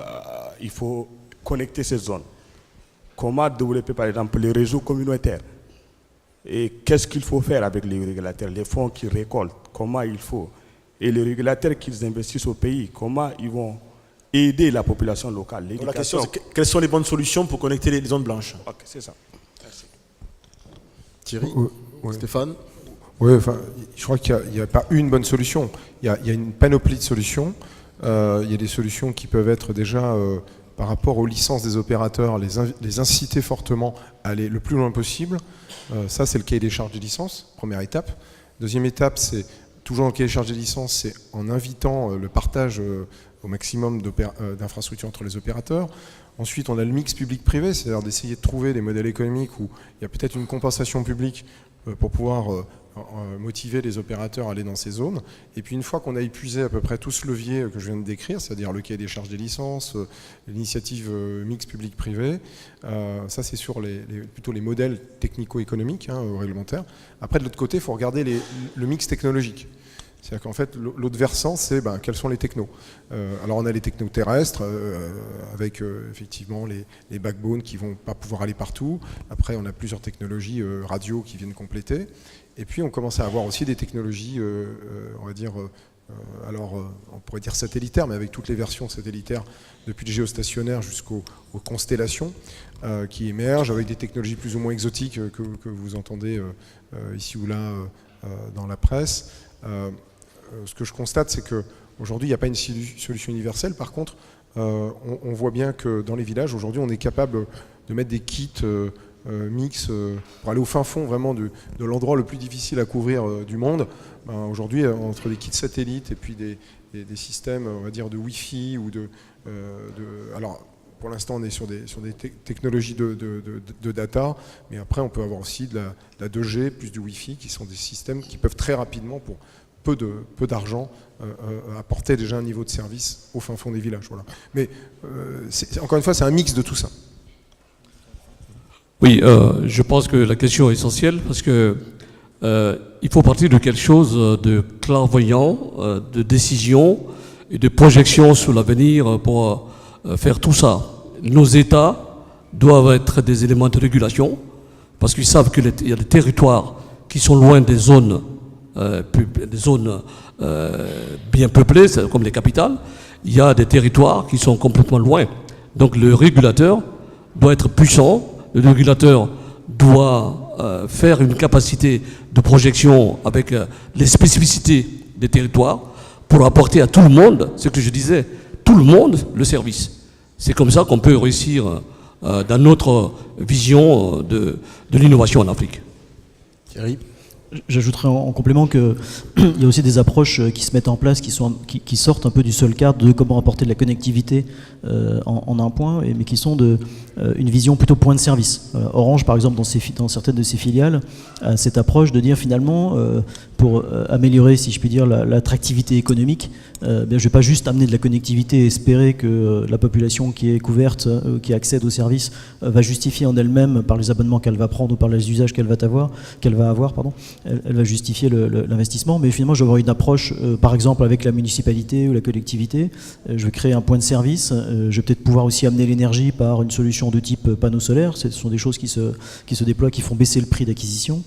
il faut connecter ces zones? Comment développer, par exemple, les réseaux communautaires? Et qu'est-ce qu'il faut faire avec les régulateurs, les fonds qu'ils récoltent? Comment il faut? Et les régulateurs qu'ils investissent au pays, comment ils vont aider la population locale? La question, c'est quelles sont les bonnes solutions pour connecter les zones blanches? Ok, c'est ça. Merci. Thierry, Stéphane? Oui, enfin, je crois qu'il n'y a pas une bonne solution. Il y a une panoplie de solutions. Il y a des solutions qui peuvent être déjà, par rapport aux licences des opérateurs, les inciter fortement à aller le plus loin possible. Ça, c'est le cahier des charges des licences, première étape. Deuxième étape, c'est toujours dans le cahier des charges des licences, c'est en invitant le partage au maximum d'infrastructures entre les opérateurs. Ensuite, on a le mix public-privé, c'est-à-dire d'essayer de trouver des modèles économiques où il y a peut-être une compensation publique pour pouvoir motiver les opérateurs à aller dans ces zones. Et puis une fois qu'on a épuisé à peu près tout ce levier que je viens de décrire, c'est-à-dire le cahier des charges des licences, l'initiative mix public-privé, ça c'est sur plutôt les modèles technico-économiques, réglementaires. Après de l'autre côté, il faut regarder le mix technologique. C'est-à-dire qu'en fait, l'autre versant, c'est quels sont les technos. Alors on a les technos terrestres, avec effectivement les backbones qui ne vont pas pouvoir aller partout. Après, on a plusieurs technologies radio qui viennent compléter. Et puis on commence à avoir aussi des technologies, on va dire, on pourrait dire satellitaires, mais avec toutes les versions satellitaires, depuis le géostationnaire jusqu'aux constellations, qui émergent, avec des technologies plus ou moins exotiques que vous entendez ici ou là dans la presse. Ce que je constate, c'est qu'aujourd'hui, il n'y a pas une solution universelle. Par contre, on voit bien que dans les villages, aujourd'hui, on est capable de mettre des kits mix pour aller au fin fond vraiment de l'endroit le plus difficile à couvrir du monde. Aujourd'hui, entre des kits satellites et puis des systèmes, on va dire, de Wi-Fi ou alors, pour l'instant, on est sur des technologies de data, mais après, on peut avoir aussi de la 2G plus du Wi-Fi, qui sont des systèmes qui peuvent très rapidement, pour peu d'argent apportait déjà un niveau de service au fin fond des villages. Voilà. Mais encore une fois, c'est un mix de tout ça. Oui, je pense que la question est essentielle parce que il faut partir de quelque chose de clairvoyant, de décision et de projection sur l'avenir pour faire tout ça. Nos États doivent être des éléments de régulation parce qu'ils savent qu'il y a des territoires qui sont loin des zones bien peuplées, comme les capitales. Il y a des territoires qui sont complètement loin. Donc le régulateur doit être puissant. Le régulateur doit faire une capacité de projection avec les spécificités des territoires pour apporter à tout le monde, ce que je disais, tout le monde, le service. C'est comme ça qu'on peut réussir dans notre vision de l'innovation en Afrique. Thierry ? J'ajouterais en complément qu'il y a aussi des approches qui se mettent en place, qui sortent un peu du seul cadre de comment apporter de la connectivité en un point, mais qui sont une vision plutôt point de service. Orange, par exemple, dans certaines de ses filiales, a cette approche de dire finalement, pour améliorer, si je puis dire, l'attractivité économique, je ne vais pas juste amener de la connectivité et espérer que la population qui est couverte, qui accède aux services, va justifier en elle-même, par les abonnements qu'elle va prendre ou par les usages qu'elle va avoir, elle va justifier l'investissement, mais finalement je vais avoir une approche, par exemple avec la municipalité ou la collectivité, je vais créer un point de service, je vais peut-être pouvoir aussi amener l'énergie par une solution de type panneau solaire, ce sont des choses qui se déploient, qui font baisser le prix d'acquisition.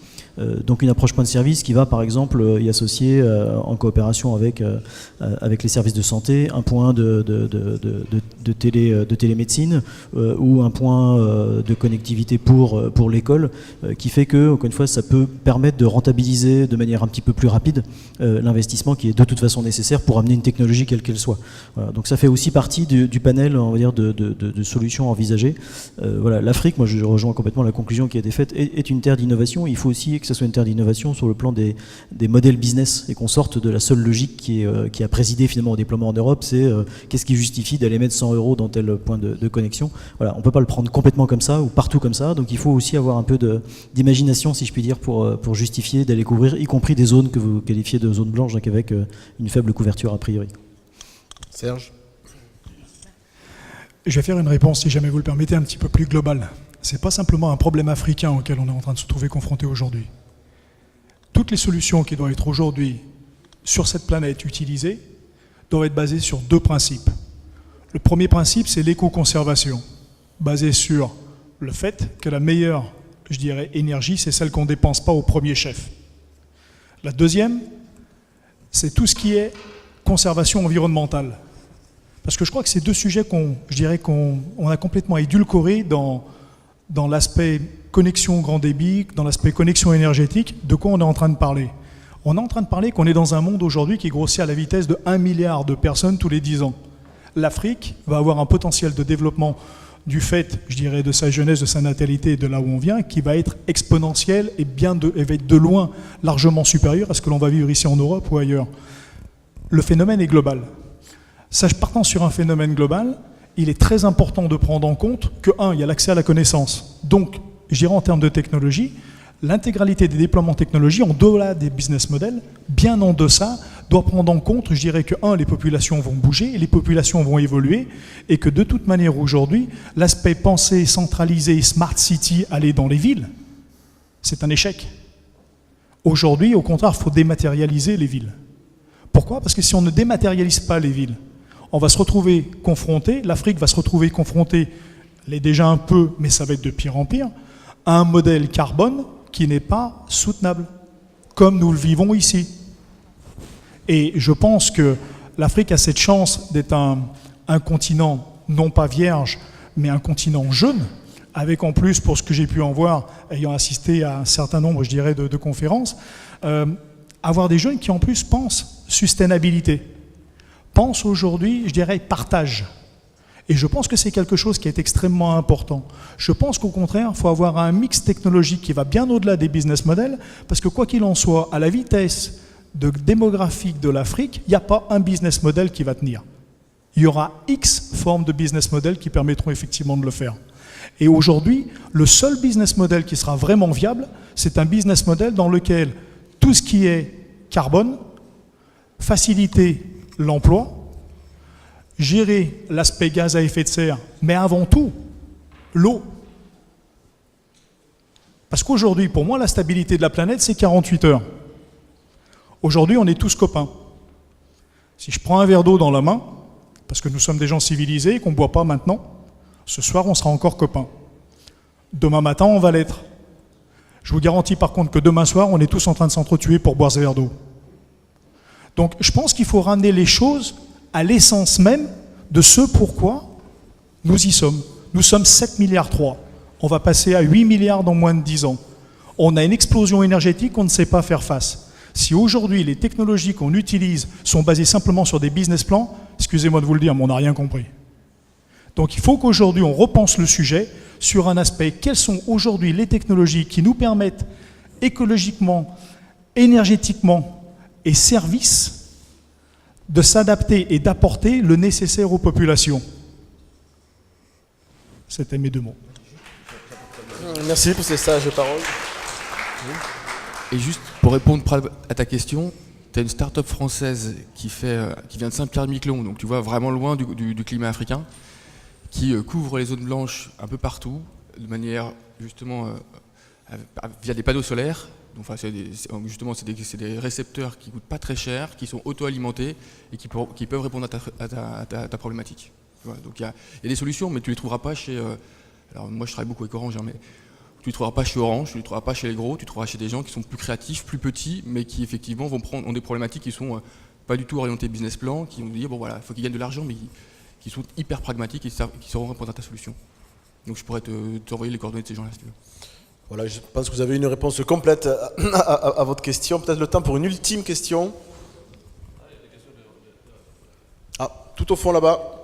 Donc une approche point de service qui va par exemple y associer en coopération avec les services de santé un point de télémédecine ou un point de connectivité pour l'école qui fait que, encore une fois, ça peut permettre de rentabiliser de manière un petit peu plus rapide l'investissement qui est de toute façon nécessaire pour amener une technologie quelle qu'elle soit. Voilà, donc ça fait aussi partie du panel, on va dire, de solutions envisagées. Voilà, l'Afrique, moi je rejoins complètement la conclusion qui a été faite, est une terre d'innovation. Il faut aussi que ce soit une terre d'innovation sur le plan des modèles business et qu'on sorte de la seule logique qui a présidé finalement au déploiement en Europe, c'est qu'est-ce qui justifie d'aller mettre 100 € dans tel point de connexion. Voilà, on ne peut pas le prendre complètement comme ça ou partout comme ça, donc il faut aussi avoir un peu d'imagination, si je puis dire, pour justifier d'aller couvrir, y compris des zones que vous qualifiez de zones blanches, donc avec une faible couverture a priori. Serge ? Je vais faire une réponse, si jamais vous le permettez, un petit peu plus globale. Ce n'est pas simplement un problème africain auquel on est en train de se trouver confronté aujourd'hui. Toutes les solutions qui doivent être aujourd'hui sur cette planète utilisées doivent être basées sur deux principes. Le premier principe, c'est l'éco-conservation, basé sur le fait que la meilleure, je dirais, énergie, c'est celle qu'on ne dépense pas au premier chef. La deuxième, c'est tout ce qui est conservation environnementale. Parce que je crois que c'est deux sujets qu'on a complètement édulcorés dans l'aspect connexion grand débit, dans l'aspect connexion énergétique. De quoi on est en train de parler ? On est en train de parler qu'on est dans un monde aujourd'hui qui grossit à la vitesse de 1 milliard de personnes tous les 10 ans. L'Afrique va avoir un potentiel de développement du fait, je dirais, de sa jeunesse, de sa natalité, de là où on vient, qui va être exponentiel et va être de loin largement supérieur à ce que l'on va vivre ici en Europe ou ailleurs. Le phénomène est global. Partant sur un phénomène global, il est très important de prendre en compte que, il y a l'accès à la connaissance. Donc, je dirais en termes de technologie, l'intégralité des déploiements technologiques, en delà des business models, bien en deçà, doit prendre en compte, je dirais que, les populations vont bouger, les populations vont évoluer, et que de toute manière, aujourd'hui, l'aspect pensé, centralisé, smart city, aller dans les villes, c'est un échec. Aujourd'hui, au contraire, il faut dématérialiser les villes. Pourquoi ? Parce que si on ne dématérialise pas les villes, on va se retrouver confronté, l'Afrique va se retrouver confrontée, elle est déjà un peu, mais ça va être de pire en pire, à un modèle carbone qui n'est pas soutenable, comme nous le vivons ici. Et je pense que l'Afrique a cette chance d'être un continent, non pas vierge, mais un continent jeune, avec en plus, pour ce que j'ai pu en voir, ayant assisté à un certain nombre, je dirais, de conférences, avoir des jeunes qui en plus pensent sustainabilité, pensent aujourd'hui, je dirais, partage. Et je pense que c'est quelque chose qui est extrêmement important. Je pense qu'au contraire, il faut avoir un mix technologique qui va bien au-delà des business models, parce que quoi qu'il en soit, à la vitesse démographique de l'Afrique, il n'y a pas un business model qui va tenir. Il y aura X formes de business models qui permettront effectivement de le faire. Et aujourd'hui, le seul business model qui sera vraiment viable, c'est un business model dans lequel tout ce qui est carbone faciliter l'emploi, gérer l'aspect gaz à effet de serre, mais avant tout, l'eau. Parce qu'aujourd'hui, pour moi, la stabilité de la planète, c'est 48 heures. Aujourd'hui, on est tous copains. Si je prends un verre d'eau dans la main, parce que nous sommes des gens civilisés et qu'on ne boit pas maintenant, ce soir, on sera encore copains. Demain matin, on va l'être. Je vous garantis par contre que demain soir, on est tous en train de s'entretuer pour boire ce verre d'eau. Donc je pense qu'il faut ramener les choses à l'essence même de ce pourquoi nous y sommes. Nous sommes 7,3 milliards. On va passer à 8 milliards dans moins de 10 ans. On a une explosion énergétique qu'on ne sait pas faire face. Si aujourd'hui les technologies qu'on utilise sont basées simplement sur des business plans, excusez-moi de vous le dire, mais on n'a rien compris. Donc il faut qu'aujourd'hui on repense le sujet sur un aspect, quelles sont aujourd'hui les technologies qui nous permettent écologiquement, énergétiquement et services de s'adapter et d'apporter le nécessaire aux populations. C'était mes 2 mots. Merci pour ces sages paroles. Et juste pour répondre à ta question, tu as une start-up française qui vient de Saint-Pierre-et-Miquelon, donc tu vois vraiment loin du climat africain, qui couvre les zones blanches un peu partout, de manière justement via des panneaux solaires. Donc, enfin, c'est des récepteurs qui ne coûtent pas très cher, qui sont auto-alimentés et qui peuvent répondre à ta problématique. Voilà, donc il y a des solutions, mais tu ne les trouveras pas chez... alors moi je travaille beaucoup avec Orange, hein, mais tu ne les trouveras pas chez Orange, tu ne les trouveras pas chez les gros, tu les trouveras chez des gens qui sont plus créatifs, plus petits, mais qui effectivement ont des problématiques qui sont pas du tout orientées business plan, qui vont dire bon voilà, il faut qu'ils gagnent de l'argent, mais qui sont hyper pragmatiques et qui sauront répondre à ta solution. Donc je pourrais t'envoyer les coordonnées de ces gens-là si tu veux. Voilà, je pense que vous avez une réponse complète à votre question. Peut-être le temps pour une ultime question. Ah, tout au fond là-bas.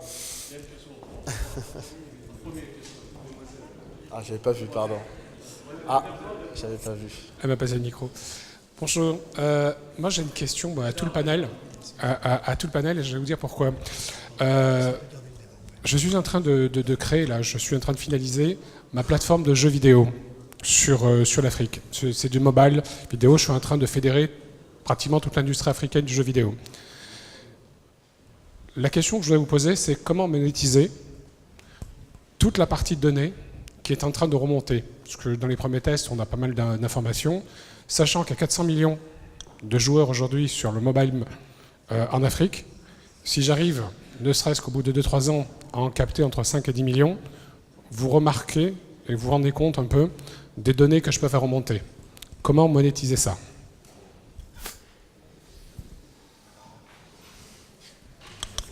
Ah, j'avais pas vu, pardon. Ah, j'avais pas vu. Elle m'a passé le micro. Bonjour. Moi, j'ai une question à tout le panel. À tout le panel, et je vais vous dire pourquoi. Je suis en train de créer, là, je suis en train de finaliser ma plateforme de jeux vidéo sur l'Afrique. C'est du mobile vidéo. Je suis en train de fédérer pratiquement toute l'industrie africaine du jeu vidéo. La question que je voulais vous poser, c'est comment monétiser toute la partie de données qui est en train de remonter. Parce que dans les premiers tests, on a pas mal d'informations. Sachant qu'il y a 400 millions de joueurs aujourd'hui sur le mobile en Afrique, si j'arrive, ne serait-ce qu'au bout de 2-3 ans, à en capter entre 5 et 10 millions, vous remarquez et vous vous rendez compte un peu des données que je peux faire remonter. Comment monétiser ça ?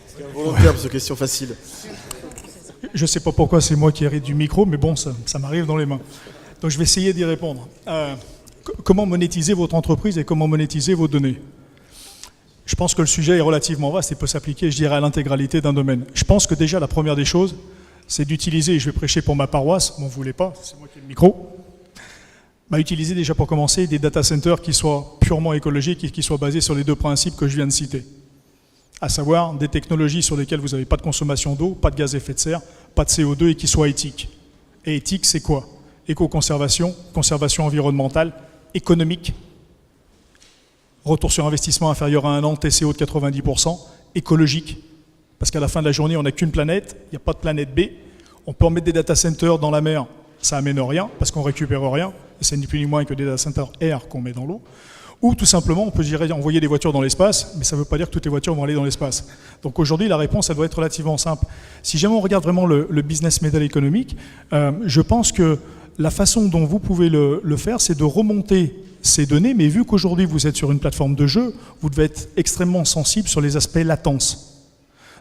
C'est involontaire, parce que question facile. Je ne sais pas pourquoi c'est moi qui hérite du micro, mais bon, ça m'arrive dans les mains. Donc je vais essayer d'y répondre. Comment monétiser votre entreprise et comment monétiser vos données ? Je pense que le sujet est relativement vaste et peut s'appliquer, je dirais, à l'intégralité d'un domaine. Je pense que déjà, la première des choses, c'est d'utiliser, et je vais prêcher pour ma paroisse, bon, vous ne voulez pas, c'est moi qui ai le micro, utiliser déjà pour commencer des data centers qui soient purement écologiques et qui soient basés sur les 2 principes que je viens de citer. À savoir des technologies sur lesquelles vous n'avez pas de consommation d'eau, pas de gaz à effet de serre, pas de CO2 et qui soient éthiques. Et éthique, c'est quoi ? Éco-conservation, conservation environnementale, économique, retour sur investissement inférieur à 1 an, TCO de 90%, écologique, parce qu'à la fin de la journée, on n'a qu'une planète, il n'y a pas de planète B, on peut en mettre des data centers dans la mer, ça amène rien, parce qu'on récupère rien, et c'est ni plus ni moins que des data centers air qu'on met dans l'eau. Ou tout simplement, on peut envoyer des voitures dans l'espace, mais ça ne veut pas dire que toutes les voitures vont aller dans l'espace. Donc aujourd'hui, la réponse, elle doit être relativement simple. Si jamais on regarde vraiment le business model économique, je pense que la façon dont vous pouvez le faire, c'est de remonter ces données, mais vu qu'aujourd'hui vous êtes sur une plateforme de jeu, vous devez être extrêmement sensible sur les aspects latence.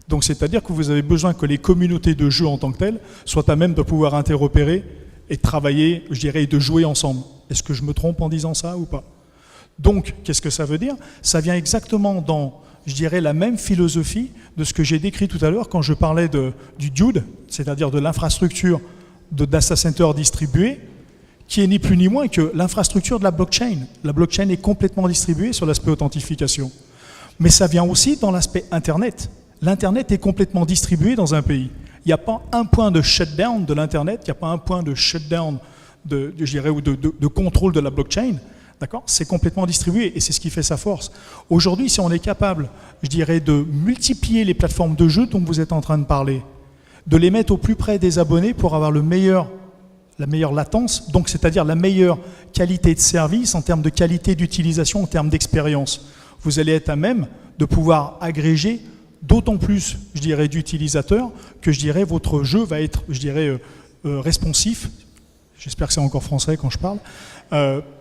Donc c'est-à-dire que vous avez besoin que les communautés de jeux en tant que telles soient à même de pouvoir interopérer et de travailler, je dirais, et de jouer ensemble. Est-ce que je me trompe en disant ça ou pas ? Donc, qu'est-ce que ça veut dire ? Ça vient exactement dans, je dirais, la même philosophie de ce que j'ai décrit tout à l'heure quand je parlais du DUDE, c'est-à-dire de l'infrastructure de data center distribuée, qui est ni plus ni moins que l'infrastructure de la blockchain. La blockchain est complètement distribuée sur l'aspect authentification. Mais ça vient aussi dans l'aspect Internet. L'Internet est complètement distribué dans un pays. Il n'y a pas un point de shutdown de l'Internet, il n'y a pas un point de shutdown de contrôle de la blockchain D'accord ? C'est complètement distribué et c'est ce qui fait sa force. Aujourd'hui, si on est capable, je dirais, de multiplier les plateformes de jeux dont vous êtes en train de parler, de les mettre au plus près des abonnés pour avoir la meilleure latence, donc c'est-à-dire la meilleure qualité de service en termes de qualité d'utilisation, en termes d'expérience, vous allez être à même de pouvoir agréger d'autant plus, je dirais, d'utilisateurs que, je dirais, votre jeu va être, je dirais, responsif. J'espère que c'est encore français quand je parle,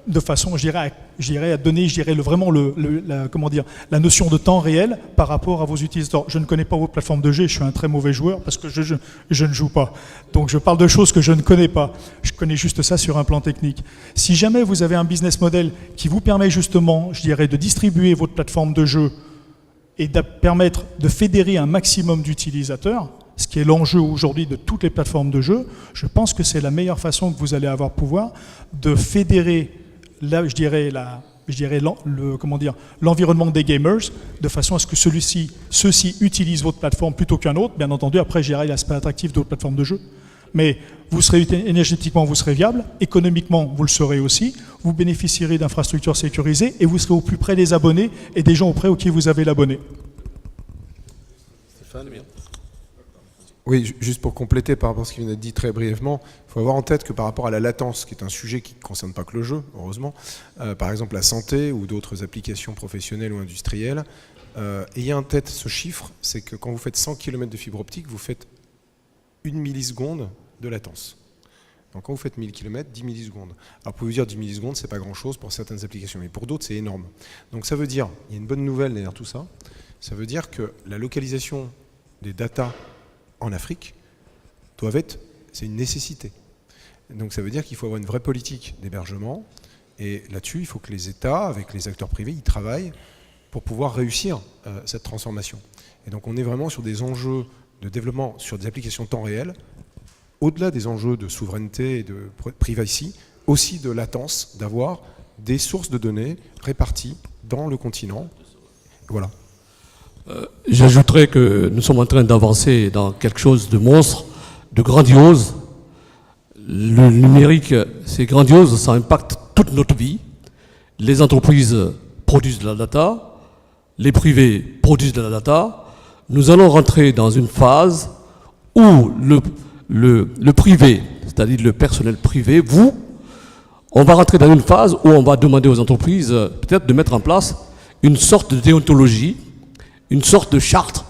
de façon, je dirais, à donner, je dirais, vraiment la notion de temps réel par rapport à vos utilisateurs. Je ne connais pas vos plateformes de jeu, je suis un très mauvais joueur parce que je ne joue pas. Donc je parle de choses que je ne connais pas. Je connais juste ça sur un plan technique. Si jamais vous avez un business model qui vous permet justement, je dirais, de distribuer votre plateforme de jeu et de permettre de fédérer un maximum d'utilisateurs, ce qui est l'enjeu aujourd'hui de toutes les plateformes de jeu, je pense que c'est la meilleure façon que vous allez avoir pouvoir de fédérer, l'environnement des gamers, de façon à ce que ceux-ci utilisent votre plateforme plutôt qu'un autre. Bien entendu, après, gérer l'aspect attractif de votre plateforme de jeu. Mais vous serez énergétiquement, vous serez viable, économiquement, vous le serez aussi, vous bénéficierez d'infrastructures sécurisées et vous serez au plus près des abonnés et des gens auprès auxquels vous avez l'abonné. Stéphane, bien. Oui, juste pour compléter par rapport à ce qui vient d'être dit très brièvement, il faut avoir en tête que par rapport à la latence, qui est un sujet qui ne concerne pas que le jeu, heureusement, par exemple la santé ou d'autres applications professionnelles ou industrielles, ayez en tête ce chiffre, c'est que quand vous faites 100 km de fibre optique, vous faites 1 milliseconde de latence. Donc quand vous faites 1000 km, 10 millisecondes. Alors vous pouvez vous dire 10 millisecondes, c'est pas grand-chose pour certaines applications, mais pour d'autres, c'est énorme. Donc ça veut dire, il y a une bonne nouvelle derrière tout ça, ça veut dire que la localisation des datas en Afrique c'est une nécessité. Donc ça veut dire qu'il faut avoir une vraie politique d'hébergement, et là-dessus, il faut que les États, avec les acteurs privés, ils travaillent pour pouvoir réussir cette transformation. Et donc on est vraiment sur des enjeux de développement sur des applications temps réel, au-delà des enjeux de souveraineté et de privacy, aussi de latence, d'avoir des sources de données réparties dans le continent. Voilà. J'ajouterais que nous sommes en train d'avancer dans quelque chose de monstre, de grandiose. Le numérique, c'est grandiose, ça impacte toute notre vie. Les entreprises produisent de la data, les privés produisent de la data. Nous allons rentrer dans une phase où le privé, c'est-à-dire le personnel privé, on va rentrer dans une phase où on va demander aux entreprises peut-être de mettre en place une sorte de déontologie, une sorte de charte,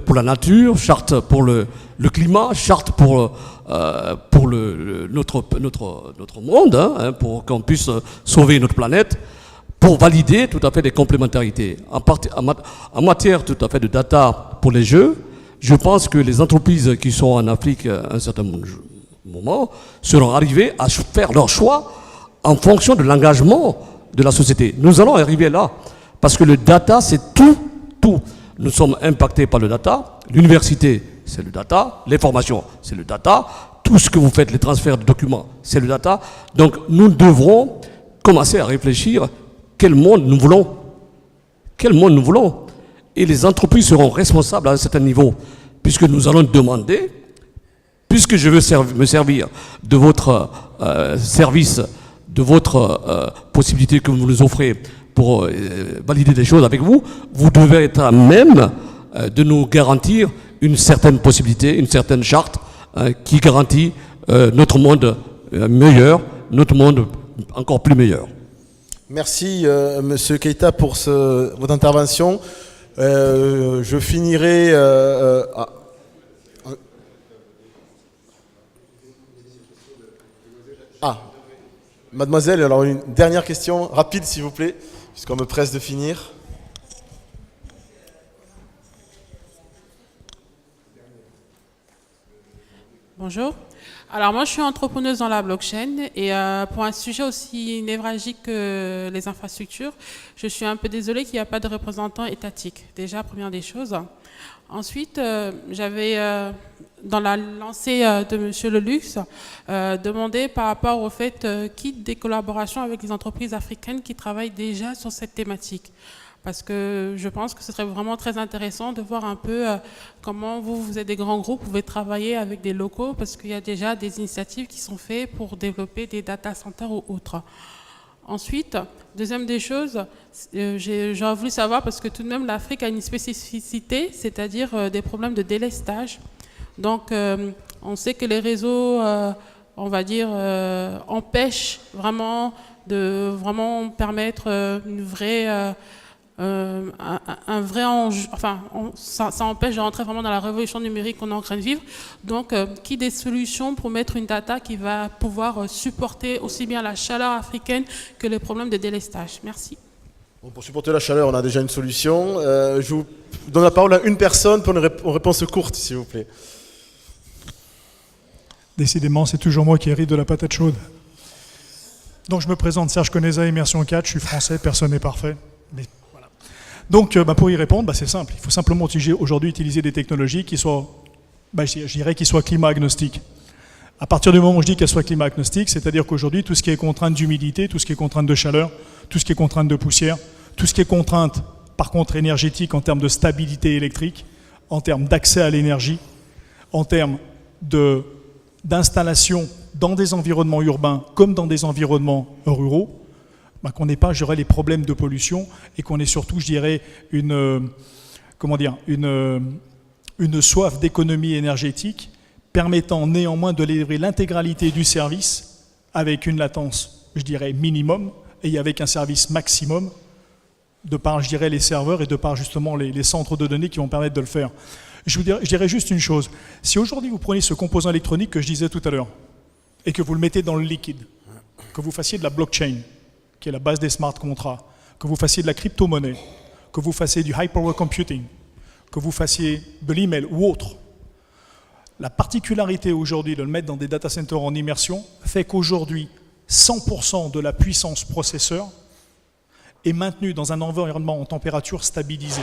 pour la nature, charte pour le climat, charte pour notre monde, pour qu'on puisse sauver notre planète, pour valider tout à fait des complémentarités. En matière tout à fait de data pour les jeux, je pense que les entreprises qui sont en Afrique à un certain moment seront arrivées à faire leur choix en fonction de l'engagement de la société. Nous allons arriver là. Parce que le data, c'est tout. Nous sommes impactés par le data. L'université, c'est le data. Les formations, c'est le data. Tout ce que vous faites, les transferts de documents, c'est le data. Donc, nous devrons commencer à réfléchir quel monde nous voulons. Quel monde nous voulons. Et les entreprises seront responsables à un certain niveau, puisque nous allons demander, puisque je veux me servir de votre service, de votre possibilité que vous nous offrez pour valider des choses avec vous, vous devez être à même de nous garantir une certaine possibilité, une certaine charte qui garantit notre monde meilleur, notre monde encore plus meilleur. Merci Monsieur Keita pour votre intervention. Je finirai... Mademoiselle, alors une dernière question, rapide s'il vous plaît, puisqu'on me presse de finir. Bonjour. Alors moi je suis entrepreneuse dans la blockchain et pour un sujet aussi névralgique que les infrastructures, je suis un peu désolée qu'il n'y a pas de représentant étatique. Déjà, première des choses. Ensuite, j'avais, dans la lancée de M. Leluxe, demandé par rapport au fait qu'il y ait des collaborations avec les entreprises africaines qui travaillent déjà sur cette thématique. Parce que je pense que ce serait vraiment très intéressant de voir un peu comment vous êtes des grands groupes, vous pouvez travailler avec des locaux, parce qu'il y a déjà des initiatives qui sont faites pour développer des data centers ou autres. Ensuite, deuxième des choses, j'aurais voulu savoir, parce que tout de même l'Afrique a une spécificité, c'est-à-dire des problèmes de délestage. Donc on sait que les réseaux, on va dire, empêchent vraiment de vraiment permettre une vraie... un vrai enjeu, enfin, ça empêche de rentrer vraiment dans la révolution numérique qu'on est en train de vivre. Donc, qui des solutions pour mettre une data qui va pouvoir supporter aussi bien la chaleur africaine que les problèmes de délestage? Merci. Bon, pour supporter la chaleur, on a déjà une solution. Je vous donne la parole à une personne pour une réponse courte, s'il vous plaît. Décidément, c'est toujours moi qui hérite de la patate chaude. Donc, je me présente, Serge Conesa, Immersion 4, je suis français, personne n'est parfait. Mais donc, pour y répondre, c'est simple. Il faut simplement aujourd'hui utiliser des technologies qui soient, je dirais, qui soient climat-agnostiques. À partir du moment où je dis qu'elles soient climat-agnostiques, c'est-à-dire qu'aujourd'hui, tout ce qui est contrainte d'humidité, tout ce qui est contrainte de chaleur, tout ce qui est contrainte de poussière, tout ce qui est contrainte, par contre, énergétique en termes de stabilité électrique, en termes d'accès à l'énergie, en termes d'installation dans des environnements urbains comme dans des environnements ruraux, qu'on n'ait pas, je dirais, les problèmes de pollution et qu'on ait surtout, je dirais, une soif d'économie énergétique permettant néanmoins de livrer l'intégralité du service avec une latence, je dirais, minimum et avec un service maximum de par, je dirais, les serveurs et de par justement les centres de données qui vont permettre de le faire. Je dirais juste une chose. Si aujourd'hui vous prenez ce composant électronique que je disais tout à l'heure et que vous le mettez dans le liquide, que vous fassiez de la blockchain, qui est la base des smart contracts, que vous fassiez de la crypto-monnaie, que vous fassiez du high-power computing, que vous fassiez de l'email ou autre, la particularité aujourd'hui de le mettre dans des data centers en immersion fait qu'aujourd'hui, 100% de la puissance processeur est maintenue dans un environnement en température stabilisée,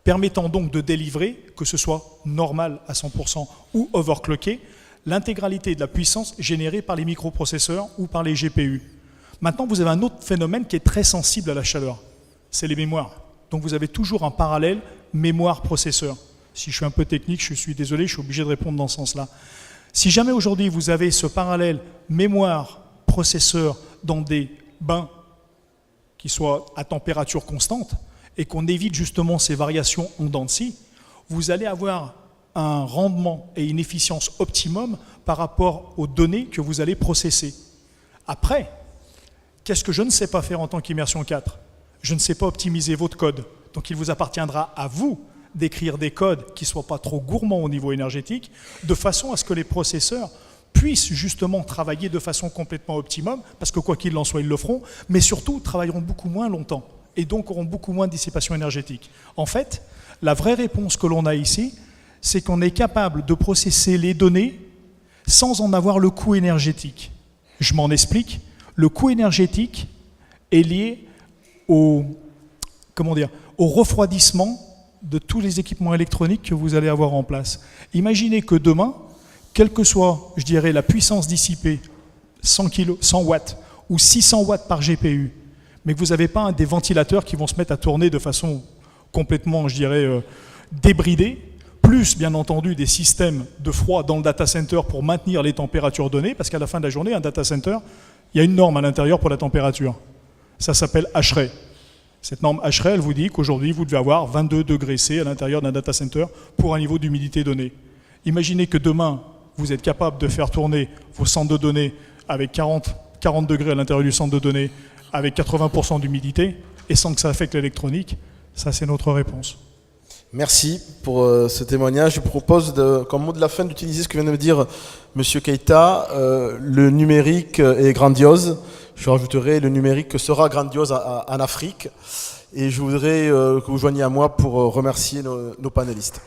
permettant donc de délivrer, que ce soit normal à 100% ou overclocké, l'intégralité de la puissance générée par les microprocesseurs ou par les GPU. Maintenant, vous avez un autre phénomène qui est très sensible à la chaleur, c'est les mémoires. Donc vous avez toujours un parallèle mémoire-processeur. Si je suis un peu technique, je suis désolé, je suis obligé de répondre dans ce sens-là. Si jamais aujourd'hui vous avez ce parallèle mémoire-processeur dans des bains qui soient à température constante et qu'on évite justement ces variations en dents de scie, vous allez avoir un rendement et une efficience optimum par rapport aux données que vous allez processer. Après, qu'est-ce que je ne sais pas faire en tant qu'Immersion 4? Je ne sais pas optimiser votre code. Donc il vous appartiendra à vous d'écrire des codes qui ne soient pas trop gourmands au niveau énergétique, de façon à ce que les processeurs puissent justement travailler de façon complètement optimum, parce que quoi qu'il en soit, ils le feront, mais surtout travailleront beaucoup moins longtemps, et donc auront beaucoup moins de dissipation énergétique. En fait, la vraie réponse que l'on a ici, c'est qu'on est capable de processer les données sans en avoir le coût énergétique. Je m'en explique. Le coût énergétique est lié au refroidissement de tous les équipements électroniques que vous allez avoir en place. Imaginez que demain, quelle que soit, je dirais, la puissance dissipée, 100 watts ou 600 watts par GPU, mais que vous n'avez pas des ventilateurs qui vont se mettre à tourner de façon complètement, je dirais, débridée, plus bien entendu des systèmes de froid dans le data center pour maintenir les températures données, parce qu'à la fin de la journée, un data center, il y a une norme à l'intérieur pour la température. Ça s'appelle HRE. Cette norme HRE, elle vous dit qu'aujourd'hui, vous devez avoir 22 degrés C à l'intérieur d'un data center pour un niveau d'humidité donné. Imaginez que demain, vous êtes capable de faire tourner vos centres de données avec 40 degrés à l'intérieur du centre de données, avec 80% d'humidité, et sans que ça affecte l'électronique. Ça, c'est notre réponse. Merci pour ce témoignage. Je propose, comme mot de la fin, d'utiliser ce que vient de me dire M. Keita. Le numérique est grandiose. Je rajouterai, le numérique sera grandiose en Afrique. Et je voudrais que vous joigniez à moi pour remercier nos panélistes.